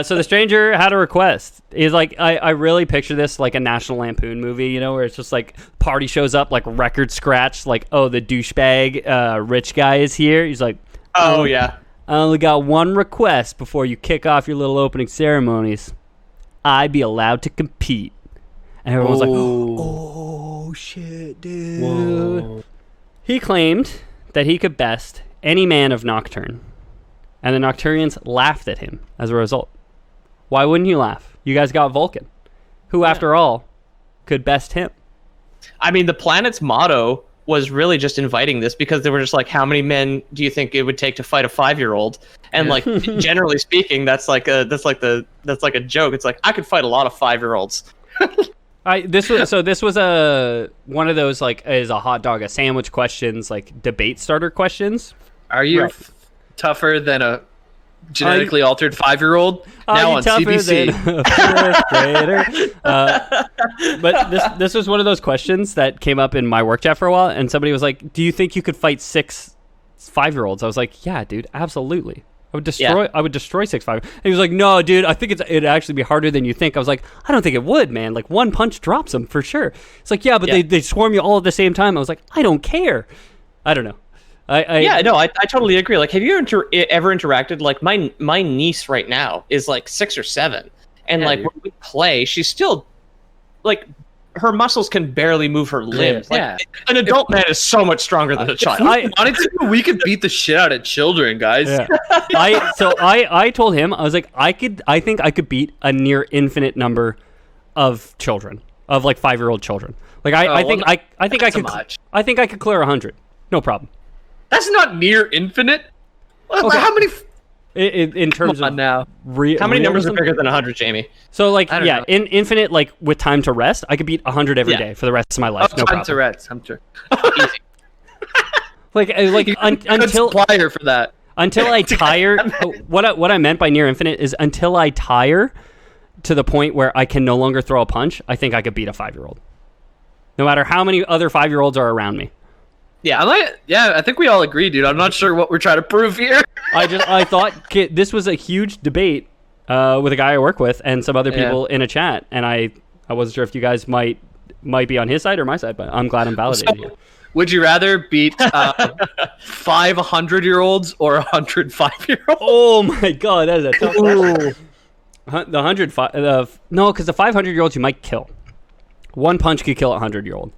So the stranger had a request. He's like, I really picture this like a National Lampoon movie, where it's just like party shows up, like record scratch, like, oh, the douchebag rich guy is here. He's like, oh yeah, I only got one request before you kick off your little opening ceremonies. I be allowed to compete. And everyone's like, oh shit, dude. Whoa. He claimed that he could best any man of Nocturne. And the Nocturians laughed at him as a result. Why wouldn't you laugh? You guys got Vulcan, who, after all, could best him. I mean, the planet's motto was really just inviting this because they were just like, how many men do you think it would take to fight a 5-year-old? And like, generally speaking, that's like a joke. It's like, I could fight a lot of 5-year-olds. This was one of those like is a hot dog a sandwich questions, like debate starter questions. Are you tougher than a genetically altered 5-year-old? Now on CBC. But this was one of those questions that came up in my work chat for a while, and somebody was like, "Do you think you could fight 6 5-year-olds?" I was like, "Yeah, dude, absolutely. I would destroy 6 5." And he was like, "No, dude, I think it'd actually be harder than you think." I was like, "I don't think it would, man. Like one punch drops them for sure." It's like, "Yeah, but they swarm you all at the same time." I was like, "I don't care." I don't know. I totally agree. Like, have you ever interacted? Like, my niece right now is like 6 or 7, and when we play, she's still like her muscles can barely move her limbs. Like, an adult man is so much stronger than a child. We could beat the shit out of children, guys. Yeah. I told him, I was like, I think I could beat a near infinite number of children, of like 5-year-old children. Like I think I could clear 100, no problem. That's not near infinite. Okay. How many? In terms of now, how many numbers are bigger than 100, Jamie? So like, in infinite, like with time to rest, I could beat 100 every day for the rest of my life. No problem. Time to rest. I'm sure. Easy. Until supplier for that. Until I tire. What I meant by near infinite is until I tire to the point where I can no longer throw a punch. I think I could beat a 5-year-old, no matter how many other 5-year-olds are around me. Yeah, I think we all agree, dude. I'm not sure what we're trying to prove here. I thought this was a huge debate with a guy I work with and some other people in a chat, and I wasn't sure if you guys might be on his side or my side, but I'm glad I'm validated here. Would you rather beat 5 100-year-olds or 100 5-year-olds? Oh my god, that is a tough question. The 105, no, because the 500-year-olds you might kill. One punch could kill a 100-year-old.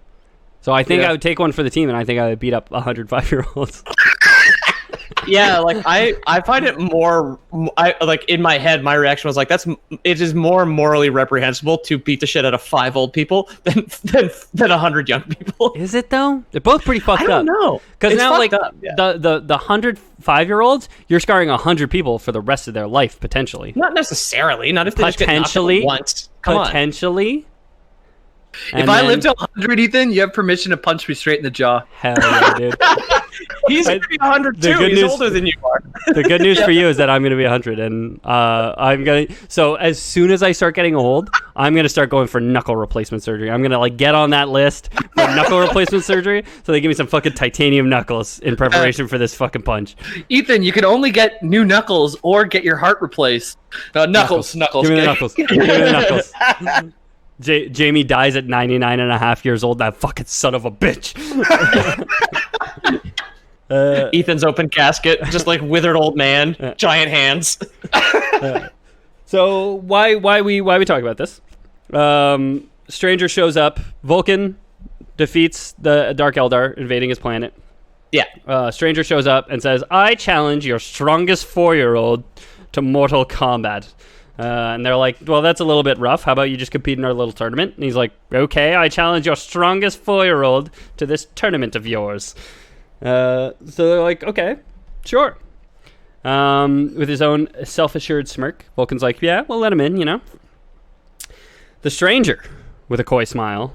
So I think I would take one for the team, and I think I would beat up 105-year-olds. Yeah, like I find it more. Like in my head, my reaction was like, it is more morally reprehensible to beat the shit out of 5 old people than 100 young people. Is it though? They're both pretty fucked up. I don't know, because now like the 105-year-olds, you're scarring 100 people for the rest of their life potentially. Not necessarily. Not if they just get knocked out once. Potentially. If I live to 100, Ethan, you have permission to punch me straight in the jaw. Hell yeah, dude. He's going to be 100 too. He's older than you are. The good news for you is that I'm going to be 100, and I'm going to... So as soon as I start getting old, I'm going to start going for knuckle replacement surgery. I'm going to like get on that list for knuckle replacement surgery, so they give me some fucking titanium knuckles in preparation for this fucking punch. Ethan, you can only get new knuckles or get your heart replaced. Knuckles. Give me the knuckles. Give me the knuckles. Jamie dies at 99 and a half years old. That fucking son of a bitch. Ethan's open casket, just like withered old man, giant hands. So why we talk about this? Stranger shows up. Vulcan defeats the Dark Eldar invading his planet. Yeah. Stranger shows up and says, "I challenge your strongest 4-year-old to mortal combat." And they're like, "Well, that's a little bit rough. How about you just compete in our little tournament?" And he's like, "Okay, I challenge your strongest 4-year-old to this tournament of yours." So they're like, "Okay, sure." With his own self-assured smirk, Vulcan's like, "Yeah, we'll let him in, you know." The Stranger, with a coy smile,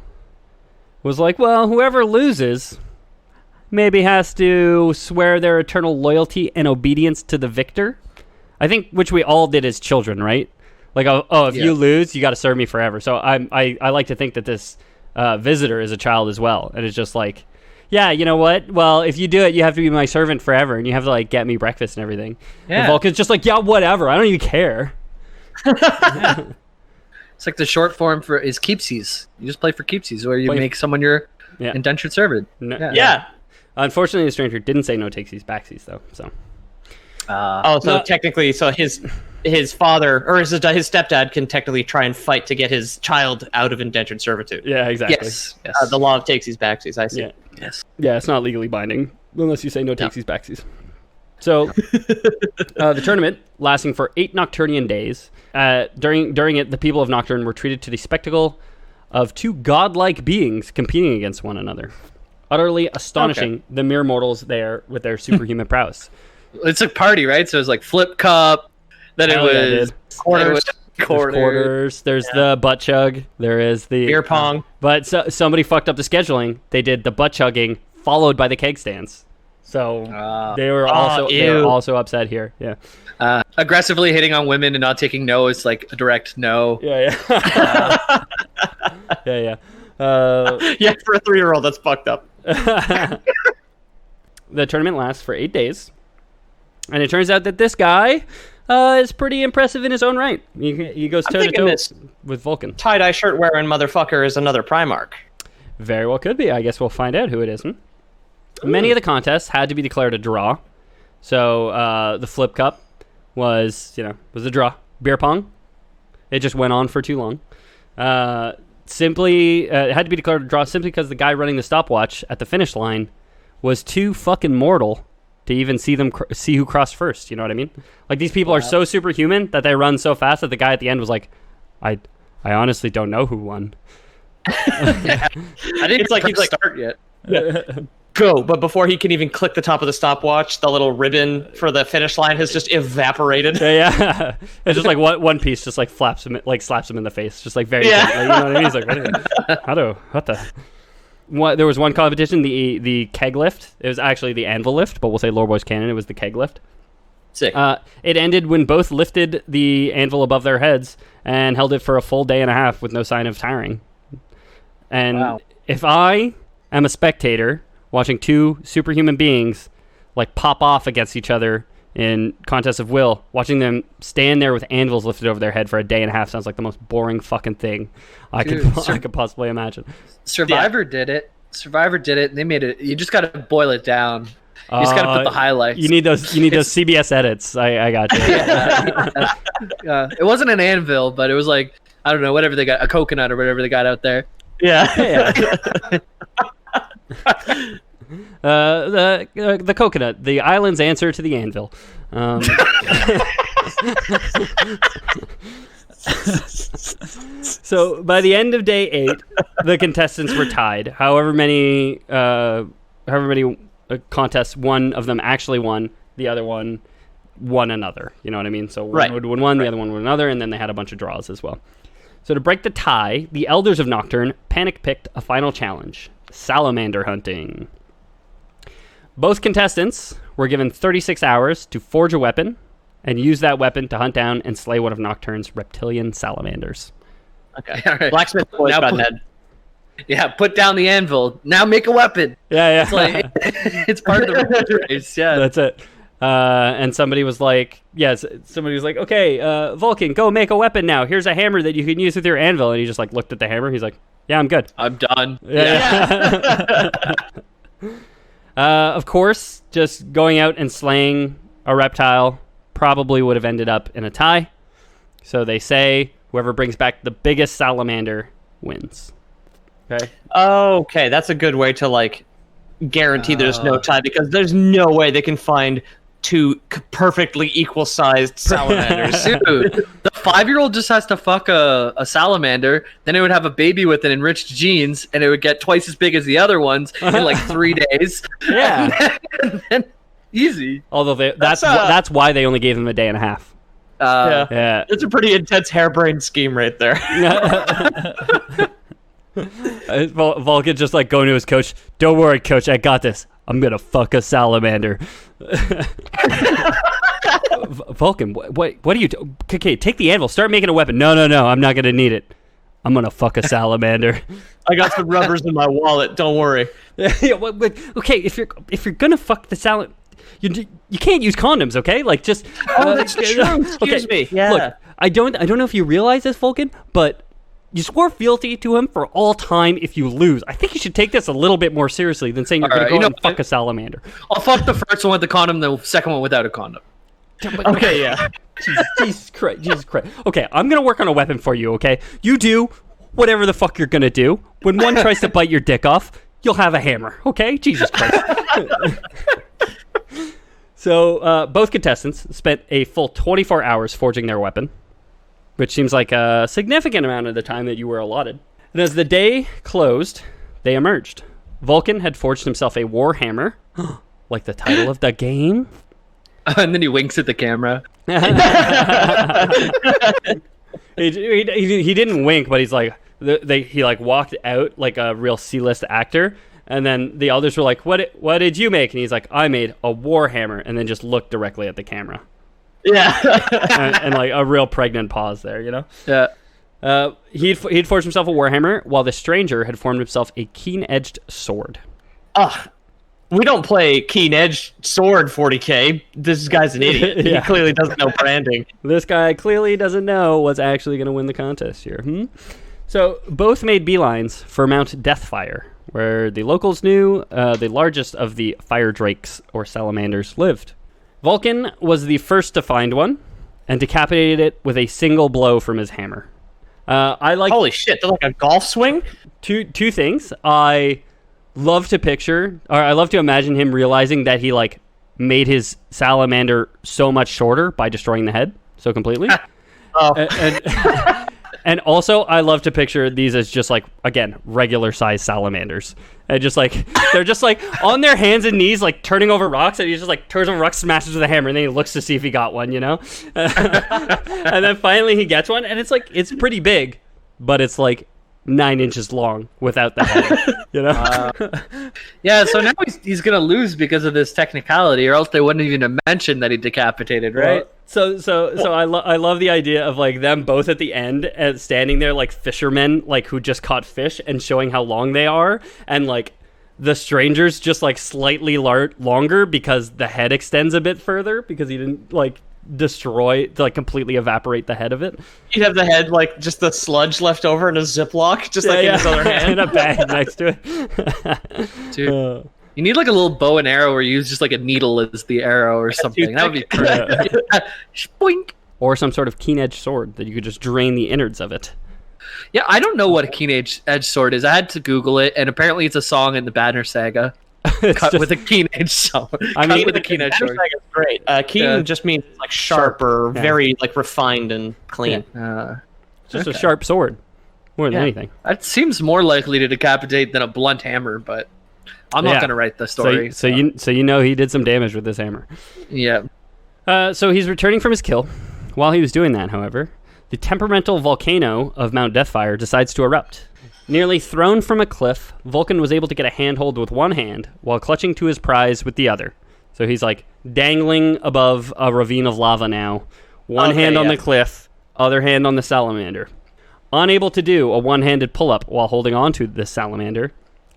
was like, "Well, whoever loses maybe has to swear their eternal loyalty and obedience to the victor." I think, which we all did as children, right? Like, if you lose, you got to serve me forever. So I like to think that this visitor is a child as well, and it's just like, yeah, you know what? Well, if you do it, you have to be my servant forever, and you have to like get me breakfast and everything. Yeah. And Vulcan's just like, yeah, whatever. I don't even care. Yeah. It's like the short form for is keepsies. You just play for keepsies, where you make someone your indentured servant. Yeah. Unfortunately, the Stranger didn't say no takesies-backsies though. So. Technically, his father or his stepdad can technically try and fight to get his child out of indentured servitude. Yeah, exactly. Yes. The law of takesies-backsies. I see. Yeah. Yes. Yeah, it's not legally binding unless you say no takesies-backsies. So, the tournament lasting for 8 Nocturnian days. During it, the people of Nocturne were treated to the spectacle of 2 godlike beings competing against one another. Utterly astonishing, the mere mortals there with their superhuman prowess. It's a party, right? So it was like flip cup. Then it was quarters. There's the butt chug. There is the beer pong. But somebody fucked up the scheduling. They did the butt chugging followed by the keg stands. So they were also upset here. Yeah. Aggressively hitting on women and not taking no is like a direct no. Yeah. Yeah. Yeah, for a 3-year-old, that's fucked up. The tournament lasts for 8 days, and it turns out that this guy is pretty impressive in his own right. He goes toe to toe with Vulcan. Tie-dye shirt wearing motherfucker is another Primarch. Very well could be. I guess we'll find out who it is. Many of the contests had to be declared a draw. So the Flip Cup was a draw. Beer pong, it just went on for too long. It had to be declared a draw simply because the guy running the stopwatch at the finish line was too fucking mortal to even see who crossed first. You know what I mean? Like, these people are so superhuman that they run so fast that the guy at the end was like, I honestly don't know who won. I didn't start yet. Yeah. Go, but before he can even click the top of the stopwatch, the little ribbon for the finish line has just evaporated. Yeah. It's just like one piece just like slaps him in the face, just like very gently. You know what I mean? He's like, there was one competition, the keg lift. It was actually the anvil lift, but we'll say Lore Boys canon. It was the keg lift. Sick. It ended when both lifted the anvil above their heads and held it for a full day and a half with no sign of tiring. And if I am a spectator watching two superhuman beings like pop off against each other in contests of will, watching them stand there with anvils lifted over their head for a day and a half sounds like the most boring fucking thing I could possibly imagine. Survivor did it. And they made it. You just got to boil it down. You just got to put the highlights. You need those CBS edits. I got you. It wasn't an anvil, but it was like, I don't know, whatever they got, a coconut or whatever they got out there. Yeah. The coconut, the island's answer to the anvil. So by the end of day 8, the contestants were tied. However many contests, one of them actually won, the other one won another. You know what I mean? So one would win one, the other one would win another, and then they had a bunch of draws as well. So to break the tie, the Elders of Nocturne panic-picked a final challenge: Salamander hunting. Both contestants were given 36 hours to forge a weapon and use that weapon to hunt down and slay one of Nocturne's reptilian salamanders. Okay. All right. Blacksmith boys got Ned. Yeah, put down the anvil. Now make a weapon. Yeah. It's like, it's part of the race. Yeah, that's it. And somebody was like, okay, Vulcan, go make a weapon now. Here's a hammer that you can use with your anvil. And he just like looked at the hammer. He's like, yeah, I'm good. I'm done. Yeah. Of course, just going out and slaying a reptile probably would have ended up in a tie. So they say whoever brings back the biggest salamander wins. Okay. Okay, that's a good way to like guarantee there's no tie, because there's no way they can find two perfectly equal-sized salamanders. Dude, the 5-year-old just has to fuck a salamander, then it would have a baby with an enriched genes, and it would get twice as big as the other ones in like 3 days. Yeah. and then easy. Although that's why they only gave them a day and a half. Yeah. It's a pretty intense harebrained scheme right there. Vulcan just like going to his coach. Don't worry, coach, I got this. I'm gonna fuck a salamander. Vulcan, what are you doing? Okay, take the anvil. Start making a weapon. No, I'm not gonna need it. I'm gonna fuck a salamander. I got some rubbers in my wallet. Don't worry. Okay, if you're gonna fuck the salamander, you can't use condoms. Okay, like just. That's true. Excuse me. Yeah. Look, I don't know if you realize this, Vulcan, but you swore fealty to him for all time if you lose. I think you should take this a little bit more seriously than saying you're going to go and fuck a salamander. I'll fuck the first one with the condom, the second one without a condom. Okay, yeah. Jesus Christ. Okay, I'm going to work on a weapon for you, okay? You do whatever the fuck you're going to do. When one tries to bite your dick off, you'll have a hammer, okay? Jesus Christ. So, both contestants spent a full 24 hours forging their weapon, which seems like a significant amount of the time that you were allotted. And as the day closed, they emerged. Vulcan had forged himself a Warhammer, like the title of the game. And then he winks at the camera. he didn't wink, but he's like, he like walked out like a real C-list actor. And then the others were like, what did you make? And he's like, I made a Warhammer. And then just looked directly at the camera. Yeah. and like a real pregnant pause there, you know? Yeah. He'd forged himself a Warhammer, while the stranger had formed himself a keen-edged sword. We don't play keen-edged sword 40K. This guy's an idiot. Yeah. He clearly doesn't know branding. This guy clearly doesn't know what's actually going to win the contest here. So both made beelines for Mount Deathfire, where the locals knew the largest of the fire drakes, or salamanders, lived. Vulcan was the first to find one, and decapitated it with a single blow from his hammer. Holy shit, they're like a golf swing? Two things. I love to imagine him realizing that he like made his salamander so much shorter by destroying the head so completely. And also, I love to picture these as just like, again, regular size salamanders. And just like, they're just like on their hands and knees, like turning over rocks. And he just like turns over rocks, smashes with a hammer, and then he looks to see if he got one, you know? And then finally he gets one, and it's like, it's pretty big, but it's like 9 inches long without the head, you know? Yeah, so now he's going to lose because of this technicality, or else they wouldn't even have mentioned that he decapitated, right? So I love the idea of like them both at the end and standing there like fishermen, like who just caught fish, and showing how long they are, and like the stranger's just like slightly longer because the head extends a bit further because he didn't like destroy, to like completely evaporate the head of it. You'd have the head like just the sludge left over in a Ziploc, just like in his other hand. In a bag next to it. Dude. You need like a little bow and arrow where you use just like a needle as the arrow or something. That would be perfect. Boink. Or some sort of keen-edged sword that you could just drain the innards of it. Yeah, I don't know what a keen-edged sword is. I had to Google it, and apparently it's a song in the Banner Saga. Cut with a keen-edged sword. I mean, with a keen-edged sword. Is great. Keen just means like sharp or very like refined and clean. Just a sharp sword, more than anything. That seems more likely to decapitate than a blunt hammer, but I'm not going to write the story. So you know he did some damage with this hammer. Yeah. So he's returning from his kill. While he was doing that, however, the temperamental volcano of Mount Deathfire decides to erupt. Nearly thrown from a cliff, Vulcan was able to get a handhold with one hand while clutching to his prize with the other. So he's like dangling above a ravine of lava now. One hand on the cliff, other hand on the salamander. Unable to do a one-handed pull-up while holding on to the salamander,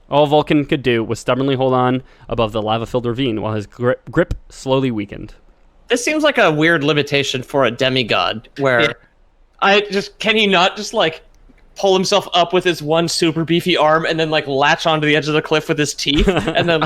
all Vulcan could do was stubbornly hold on above the lava-filled ravine while his grip slowly weakened. This seems like a weird limitation for a demigod, where can he not just like pull himself up with his one super beefy arm and then like latch onto the edge of the cliff with his teeth and then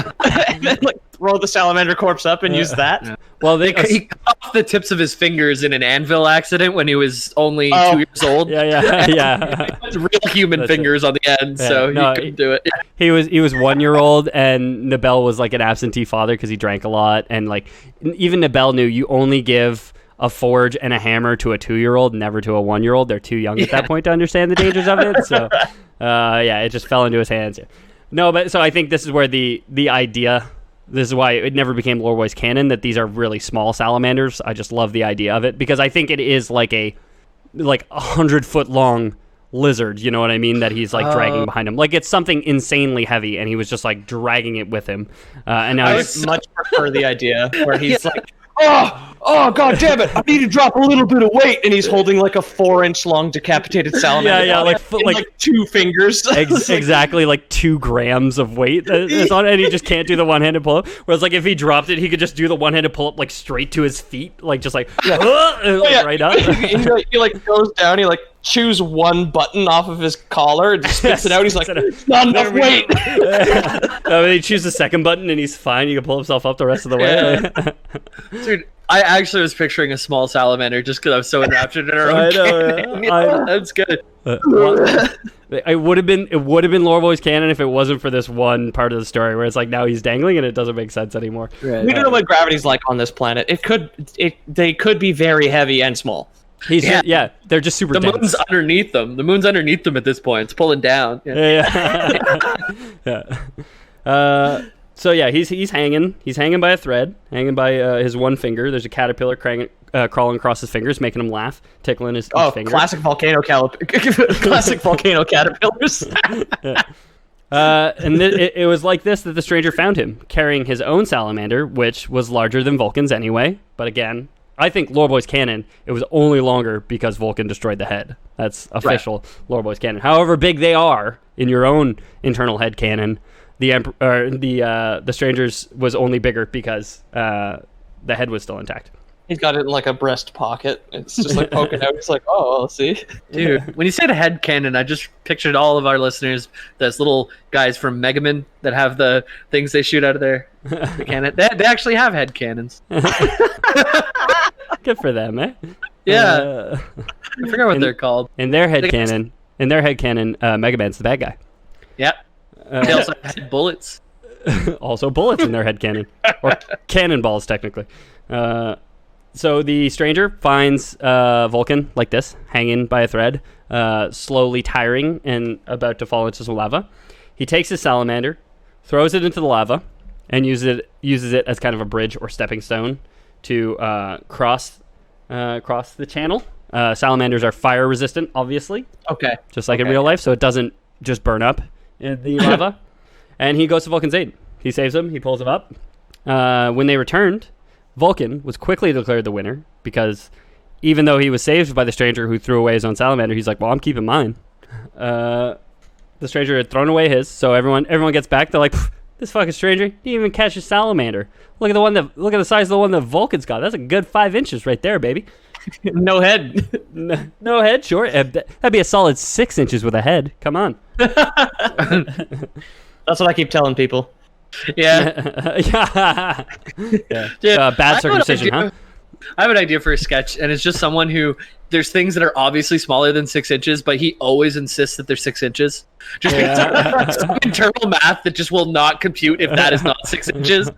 like throw the salamander corpse up and use that? Yeah. Well, he cut off the tips of his fingers in an anvil accident when he was only 2 years old. Yeah. Real human fingers on the end, so he couldn't do it. Yeah. He was 1 year old, and Nabel was like an absentee father because he drank a lot, and like even Nabel knew you only give a forge and a hammer to a 2-year-old, never to a 1-year-old. They're too young at that point to understand the dangers of it. So, it just fell into his hands. No, but so I think this is where the idea. This is why it never became Lore Boys canon that these are really small salamanders. I just love the idea of it because I think it is like a 100-foot long lizard. You know what I mean? That he's like dragging behind him. Like it's something insanely heavy, and he was just like dragging it with him. And now I would much prefer the idea where he's like, oh, god damn it! I need to drop a little bit of weight, and he's holding like a 4-inch long decapitated salamander. Like 2 fingers. Exactly, like 2 grams of weight that's on it, and he just can't do the one-handed pull-up. Whereas like if he dropped it, he could just do the one-handed pull-up like straight to his feet, like just like right up. He like goes down, he like chews one button off of his collar and just spits it out. He's like, it's not enough weight. He chews the second button and he's fine. You can pull himself up the rest of the way. Dude, I actually was picturing a small salamander just because I was so enraptured in our own canon. That's good. It would have been Lore Boys canon if it wasn't for this one part of the story where it's like now he's dangling and it doesn't make sense anymore. Right. We don't know what gravity's like on this planet. They could be very heavy and small. They're just super dense. The moon's underneath them. The moon's underneath them at this point. It's pulling down. Yeah. So yeah, he's hanging by a thread, hanging by his one finger. There's a caterpillar crawling across his fingers, making him laugh, tickling his finger. Classic volcano caterpillars. And it was like this that the stranger found him, carrying his own salamander, which was larger than Vulcan's anyway. But again, I think Lore Boys canon, it was only longer because Vulcan destroyed the head. That's official Lore Boys canon. However big they are in your own internal head canon, the stranger's was only bigger because the head was still intact. He's got it in like a breast pocket. It's just like poking out. It's like, oh, see, dude. When you said head cannon, I just pictured all of our listeners, those little guys from Mega Man that have the things they shoot out of their the cannon. They actually have head cannons. Good for them, eh? Yeah. I forgot what they're called. In their head canon, Mega Man's the bad guy. Yeah. They also had bullets. Also bullets in their head cannon. Or cannonballs, technically. So the stranger finds Vulcan like this, hanging by a thread, slowly tiring and about to fall into some lava. He takes his salamander, throws it into the lava, and uses it as kind of a bridge or stepping stone to cross the channel. Salamanders are fire resistant, obviously. Okay. Just like in real life, so it doesn't just burn up in the lava. And he goes to Vulcan's aid. He saves him. He pulls him up. When they returned, Vulcan was quickly declared the winner because even though he was saved by the stranger who threw away his own salamander, he's like, well, I'm keeping mine. The stranger had thrown away his, so everyone gets back. They're like, this fucking stranger didn't even catch his salamander. Look at the size of the one that Vulcan's got. That's a good 5 inches right there, baby. No head. No head, sure. That'd be a solid 6 inches with a head. Come on. That's what I keep telling people. Yeah. Yeah. Bad circumcision, huh? I have an idea for a sketch, and it's just someone who there's things that are obviously smaller than 6 inches, but he always insists that they're 6 inches. Just because some internal math that just will not compute if that is not 6 inches.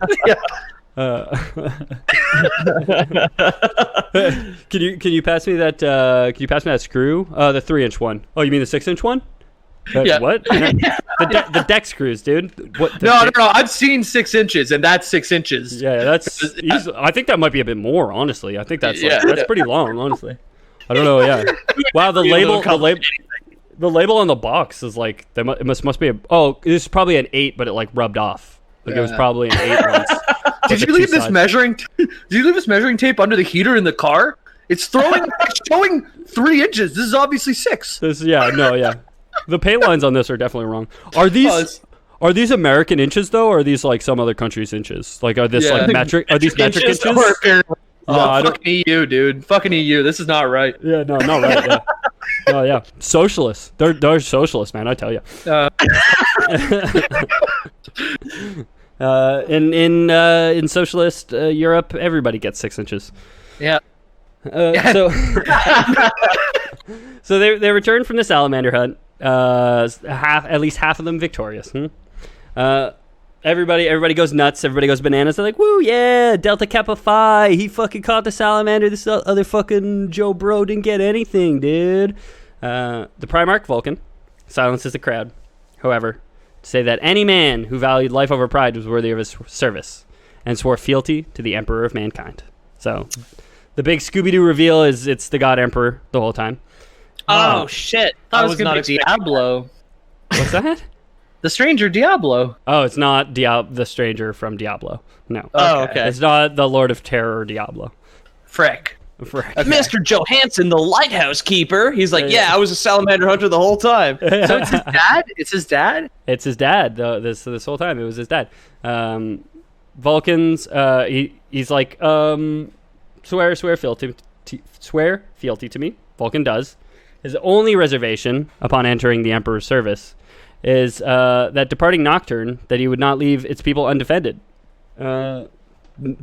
Can you pass me that? Can you pass me that screw? The 3-inch one. Oh, you mean the 6-inch one? Yeah. What? The deck screws, dude. What? No. I've seen 6 inches, and that's 6 inches. Yeah, that's. I think that might be a bit more. Honestly, I think that's that's pretty long. Honestly, I don't know. Yeah. Wow. The label on the box is like it must be this is probably an 8, but it like rubbed off. Like it was probably an 8 once. Did you leave this measuring? Did you leave this measuring tape under the heater in the car? It's showing 3 inches. This is obviously 6. The pay lines on this are definitely wrong. Are these American inches though, or are these like some other country's inches? Like are like metric? Are these metric inches? Fucking EU, dude. Fucking EU. This is not right. Yeah, no, not right. Yeah. Oh yeah, socialists. They're socialists, man. I tell you. In socialist Europe, everybody gets 6 inches. Yeah. So they returned from the salamander hunt. At least half of them victorious. Everybody goes nuts. Everybody goes bananas. They're like, "Woo, yeah, Delta Kappa Phi. He fucking caught the salamander. This other fucking Joe Bro didn't get anything, dude." The Primarch Vulcan silences the crowd. However, to say that any man who valued life over pride was worthy of his service, and swore fealty to the Emperor of Mankind. So, the big Scooby-Doo reveal is it's the God Emperor the whole time. Oh shit! I was going to be Diablo. What's that? The Stranger Diablo. Oh, it's not the Stranger from Diablo. No. Oh, okay. It's not the Lord of Terror Diablo. Frick. Okay. Mr. Johansson, the lighthouse keeper. He's like, I was a salamander hunter the whole time. So it's his dad? It's his dad? It's his dad. This whole time, it was his dad. Vulcan's. He's like, swear fealty to me. Vulcan does. His only reservation upon entering the Emperor's service is that departing Nocturne, that he would not leave its people undefended. The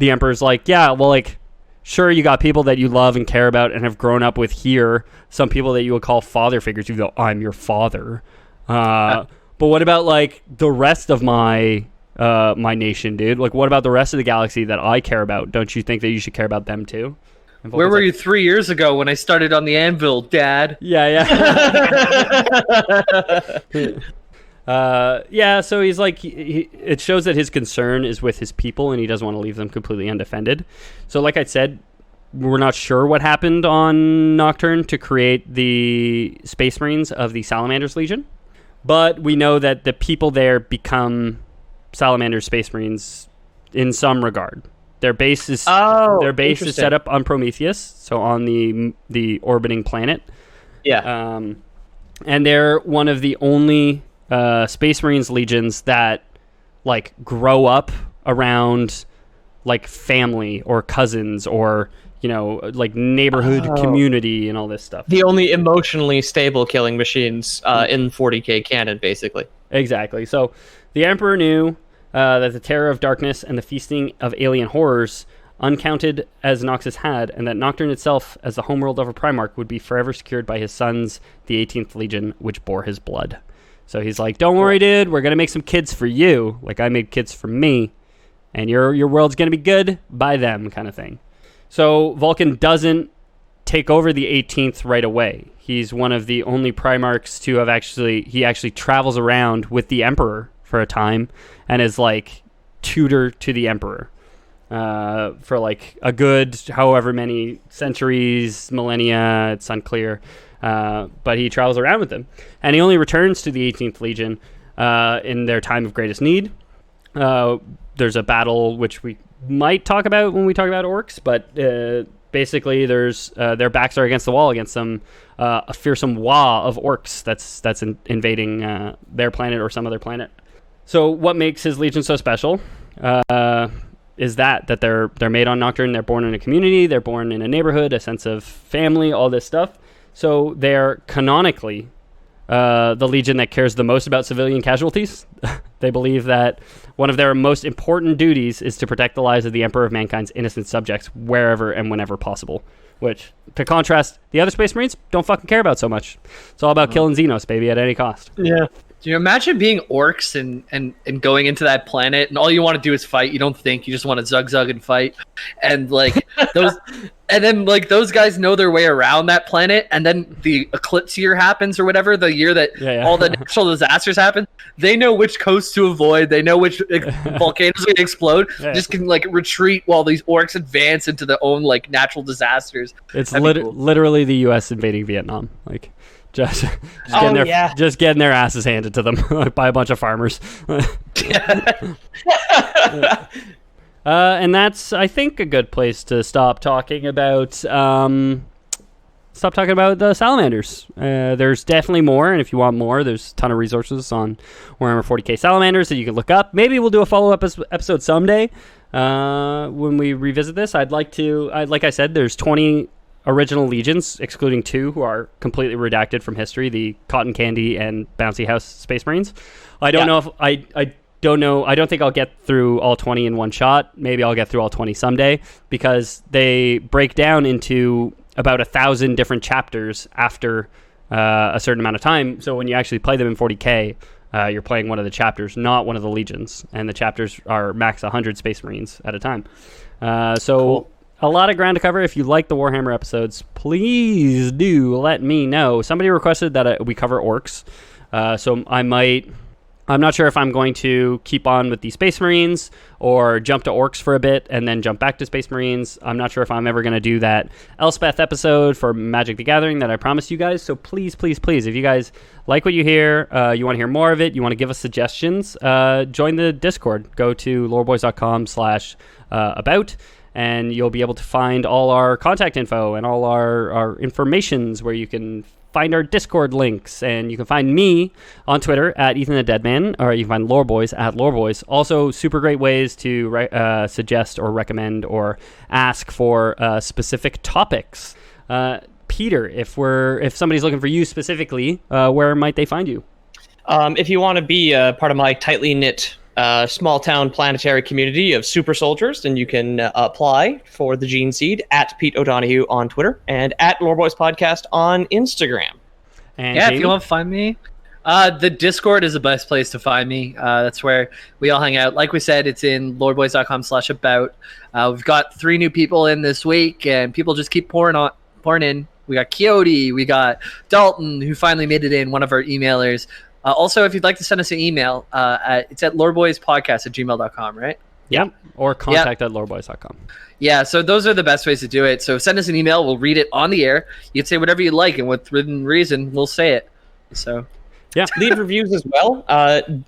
Emperor's like, yeah, well, like, sure, you got people that you love and care about and have grown up with here. Some people that you would call father figures. You go, I'm your father. But what about like the rest of my nation, dude? Like, what about the rest of the galaxy that I care about? Don't you think that you should care about them too? Where were you 3 years ago when I started on the anvil, Dad? Yeah. Yeah, so he's like, it shows that his concern is with his people, and he doesn't want to leave them completely undefended. So, like I said, we're not sure what happened on Nocturne to create the Space Marines of the Salamanders Legion, but we know that the people there become Salamander Space Marines in some regard. Their base is set up on Prometheus, so on the orbiting planet. Yeah. And they're one of the only Space Marines legions that like grow up around like family or cousins or like neighborhood community and all this stuff. The only emotionally stable killing machines in 40K canon, basically. Exactly. So the Emperor knew that the terror of darkness and the feasting of alien horrors, uncounted as Noxus had, and that Nocturne itself, as the homeworld of a Primarch, would be forever secured by his sons, the 18th Legion, which bore his blood. So he's like, don't worry, dude, we're going to make some kids for you, like I made kids for me, and your world's going to be good by them, kind of thing. So Vulcan doesn't take over the 18th right away. He's one of the only Primarchs to have he actually travels around with the Emperor for a time and is like tutor to the Emperor for like a good however many centuries, millennia, it's unclear. But he travels around with them. And he only returns to the 18th Legion in their time of greatest need. There's a battle which we might talk about when we talk about orcs, but basically there's their backs are against the wall against a fearsome waa of orcs that's invading their planet or some other planet. So what makes his legion so special is that they're made on Nocturne. They're born in a community, they're born in a neighborhood, a sense of family, all this stuff. So they're canonically the legion that cares the most about civilian casualties. They believe that one of their most important duties is to protect the lives of the Emperor of Mankind's innocent subjects wherever and whenever possible. Which, to contrast, the other Space Marines don't fucking care about so much. It's all about killing Xenos, baby, at any cost. Yeah. Do you imagine being orcs and going into that planet and all you want to do is fight? You don't think, you just want to zug and fight. And like those and then like those guys know their way around that planet, and then the eclipse year happens or whatever, the year that all the natural disasters happen. They know which coast to avoid, they know which volcanoes are going to explode. Just can like retreat while these orcs advance into their own like natural disasters. It's literally the US invading Vietnam. Like just getting their asses handed to them by a bunch of farmers. And that's, I think, a good place to stop talking about the Salamanders. There's definitely more, and if you want more, there's a ton of resources on Warhammer 40K Salamanders that you can look up. Maybe we'll do a follow-up episode someday when we revisit this. Like I said, there's 20 original legions, excluding 2 who are completely redacted from history, the Cotton Candy and Bouncy House Space Marines. I don't know if I don't know. I don't think I'll get through all 20 in one shot. Maybe I'll get through all 20 someday, because they break down into about 1,000 different chapters after a certain amount of time. So when you actually play them in 40K, you're playing one of the chapters, not one of the legions, and the chapters are max 100 Space Marines at a time. Cool. A lot of ground to cover. If you like the Warhammer episodes, please do let me know. Somebody requested that we cover orcs, so I'm not sure if I'm going to keep on with the Space Marines or jump to orcs for a bit and then jump back to Space Marines. I'm not sure if I'm ever going to do that Elspeth episode for Magic the Gathering that I promised you guys. So please, please, please, if you guys like what you hear, you want to hear more of it, you want to give us suggestions, join the Discord. Go to loreboys.com/about, and you'll be able to find all our contact info and all our informations, where you can find our Discord links, and you can find me on Twitter at Ethan the Deadman, or you can find Loreboys at Loreboys. Also, super great ways to suggest or recommend or ask for specific topics. Peter, if somebody's looking for you specifically, where might they find you? If you want to be part of my tightly knit small town planetary community of super soldiers, then you can apply for the Gene Seed at Pete O'Donohue on Twitter and at Loreboys Podcast on Instagram. And if you want to find me, the Discord is the best place to find me. That's where we all hang out. Like we said, it's in loreboys.com/about. We've got 3 new people in this week, and people just keep pouring in. We got Coyote, we got Dalton, who finally made it in, one of our emailers. Also, if you'd like to send us an email, it's at loreboyspodcast@gmail.com, right? Yep. Or contact@loreboys.com. Yeah, so those are the best ways to do it. So send us an email. We'll read it on the air. You can say whatever you like, and within reason, we'll say it. So yeah, leave reviews as well.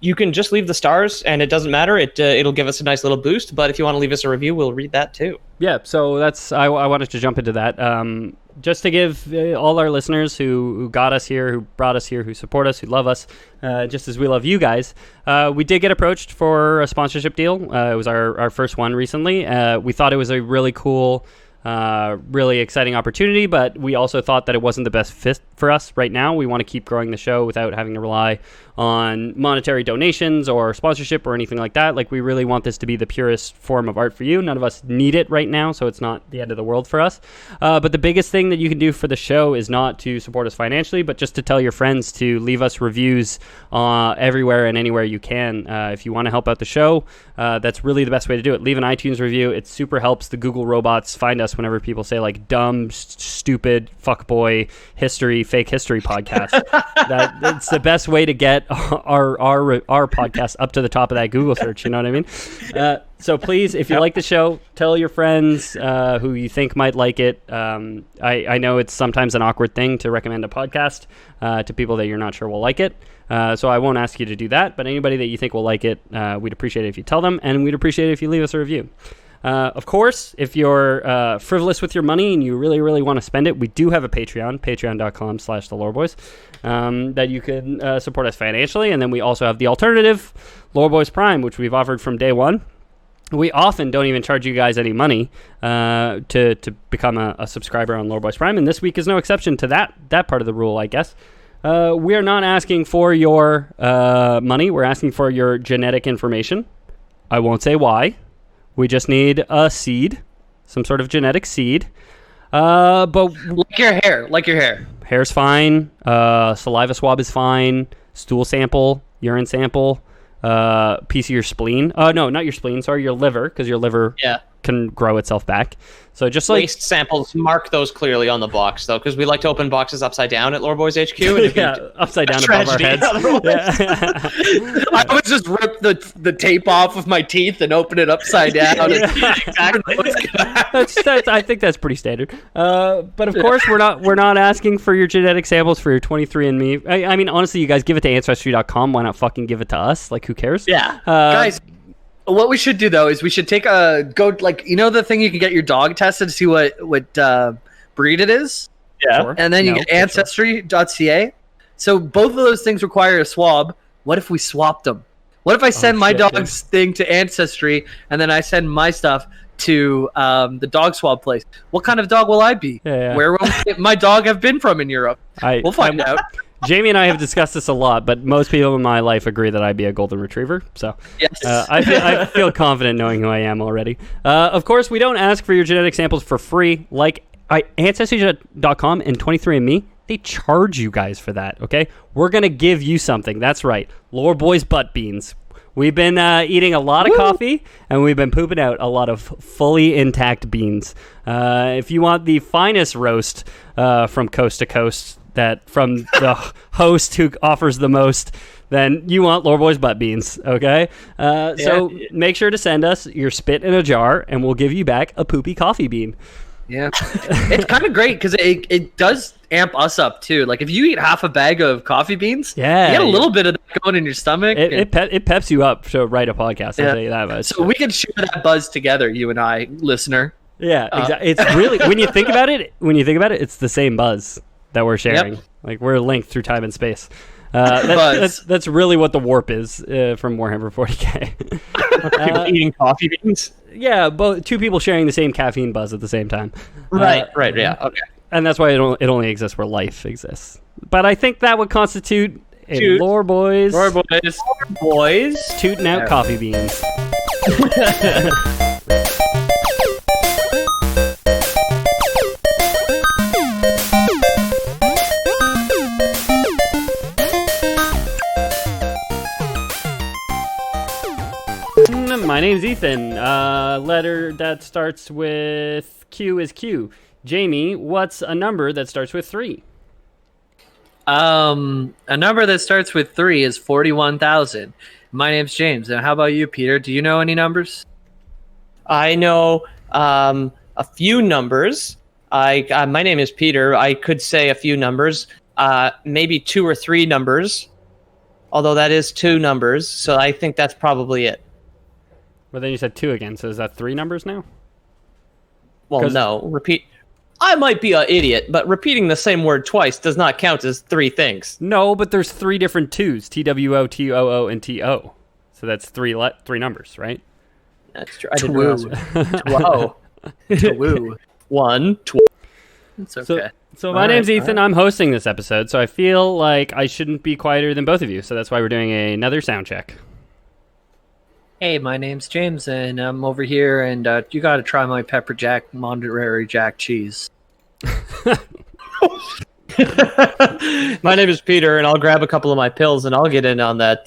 You can just leave the stars, and it doesn't matter. It'll give us a nice little boost. But if you want to leave us a review, we'll read that too. Yeah, so I wanted to jump into that. Just to give all our listeners who got us here, who brought us here, who support us, who love us, just as we love you guys, we did get approached for a sponsorship deal. It was our first one recently. We thought it was a really cool, really exciting opportunity, but we also thought that it wasn't the best fit for us right now. We want to keep growing the show without having to rely on monetary donations or sponsorship or anything like that. Like, we really want this to be the purest form of art for you. None of us need it right now, so it's not the end of the world for us. But the biggest thing that you can do for the show is not to support us financially, but just to tell your friends to leave us reviews everywhere and anywhere you can. If you want to help out the show, that's really the best way to do it. Leave an iTunes review. It super helps the Google robots find us whenever people say, like, dumb, stupid, fuckboy history, fake history podcast. It's the best way to get our podcast up to the top of that Google search. You know what I mean? So please, if you like the show, tell your friends who you think might like it. I know it's sometimes an awkward thing to recommend a podcast to people that you're not sure will like it. So I won't ask you to do that, but anybody that you think will like it, we'd appreciate it if you tell them, and we'd appreciate it if you leave us a review. Of course, if you're frivolous with your money and you really, really want to spend it, we do have a Patreon, patreon.com/theloreboys, that you can support us financially. And then we also have the alternative, Loreboys Prime, which we've offered from day one. We often don't even charge you guys any money to become a subscriber on Loreboys Prime, and this week is no exception to that part of the rule, I guess. We are not asking for your money. We're asking for your genetic information. I won't say why. We just need a seed, some sort of genetic seed. But like your hair. Hair's fine. Saliva swab is fine. Stool sample, urine sample, piece of your spleen. No, not your spleen. Sorry, your liver, because your liver can grow itself back. So just like waste samples, mark those clearly on the box, though, because we like to open boxes upside down at Loreboys HQ. And upside down above our heads. I would just rip the tape off of my teeth and open it upside down. Exactly. I think that's pretty standard. But of course, we're not asking for your genetic samples for your 23andMe. I mean, honestly, you guys give it to Ancestry.com. Why not fucking give it to us? Like, who cares? Yeah, guys. What we should do, though, is we should take the thing you can get your dog tested to see what breed it is? Yeah. Sure. And then you get ancestry.ca. So both of those things require a swab. What if we swapped them? What if I send my dog's thing to Ancestry, and then I send my stuff to the dog swab place? What kind of dog will I be? Yeah. Where will my dog have been from in Europe? We'll find out. Jamie and I have discussed this a lot, but most people in my life agree that I'd be a golden retriever. So yes. I feel confident knowing who I am already. Of course, we don't ask for your genetic samples for free. Like Ancestry.com and 23andMe, they charge you guys for that, okay? We're going to give you something. That's right. Loreboys butt beans. We've been eating a lot of coffee, and we've been pooping out a lot of fully intact beans. If you want the finest roast from coast to coast, that from the host who offers the most, then you want Loreboys butt beans, okay? So make sure to send us your spit in a jar, and we'll give you back a poopy coffee bean. Yeah, it's kind of great because it does amp us up too. Like if you eat half a bag of coffee beans, you get a little bit of that going in your stomach. It peps you up to write a podcast. I'll tell you that much. So we can share that buzz together, you and I, listener. Yeah, exactly. It's really when you think about it, it's the same buzz that we're sharing. Yep. Like we're linked through time and space. That's really what the warp is from Warhammer 40K. People eating coffee beans. Yeah, two people sharing the same caffeine buzz at the same time. Right. Yeah. Okay. And that's why it only exists where life exists. But I think that would constitute a Loreboys tooting out coffee beans. My name's Ethan. Letter that starts with Q is Q. Jamie, what's a number that starts with 3? A number that starts with 3 is 41,000. My name's James. Now, how about you, Peter? Do you know any numbers? I know a few numbers. My name is Peter. I could say a few numbers. Maybe 2 or 3 numbers. Although that is 2 numbers, so I think that's probably it. Well, then you said 2 again, so is that 3 numbers now? Well, no. Repeat. I might be an idiot, but repeating the same word twice does not count as 3 things. No, but there's 3 different 2s. TWO, TOO, and TO. So that's 3 numbers, right? That's true. I didn't realize. Whoa. Woo. 1, 2. It's okay. So my name's Ethan. I'm hosting this episode, so I feel like I shouldn't be quieter than both of you. So that's why we're doing another sound check. Hey, my name's James, and I'm over here, and you got to try my pepper jack Monterey Jack cheese. My name is Peter, and I'll grab a couple of my pills, and I'll get in on that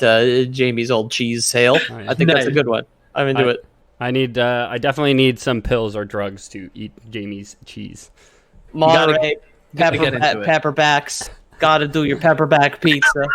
Jamie's old cheese sale. Oh, yeah. I think that's a good one. I'm into it. I definitely need some pills or drugs to eat Jamie's cheese. Monterey, pepperbacks. Gotta do your pepperback pizza.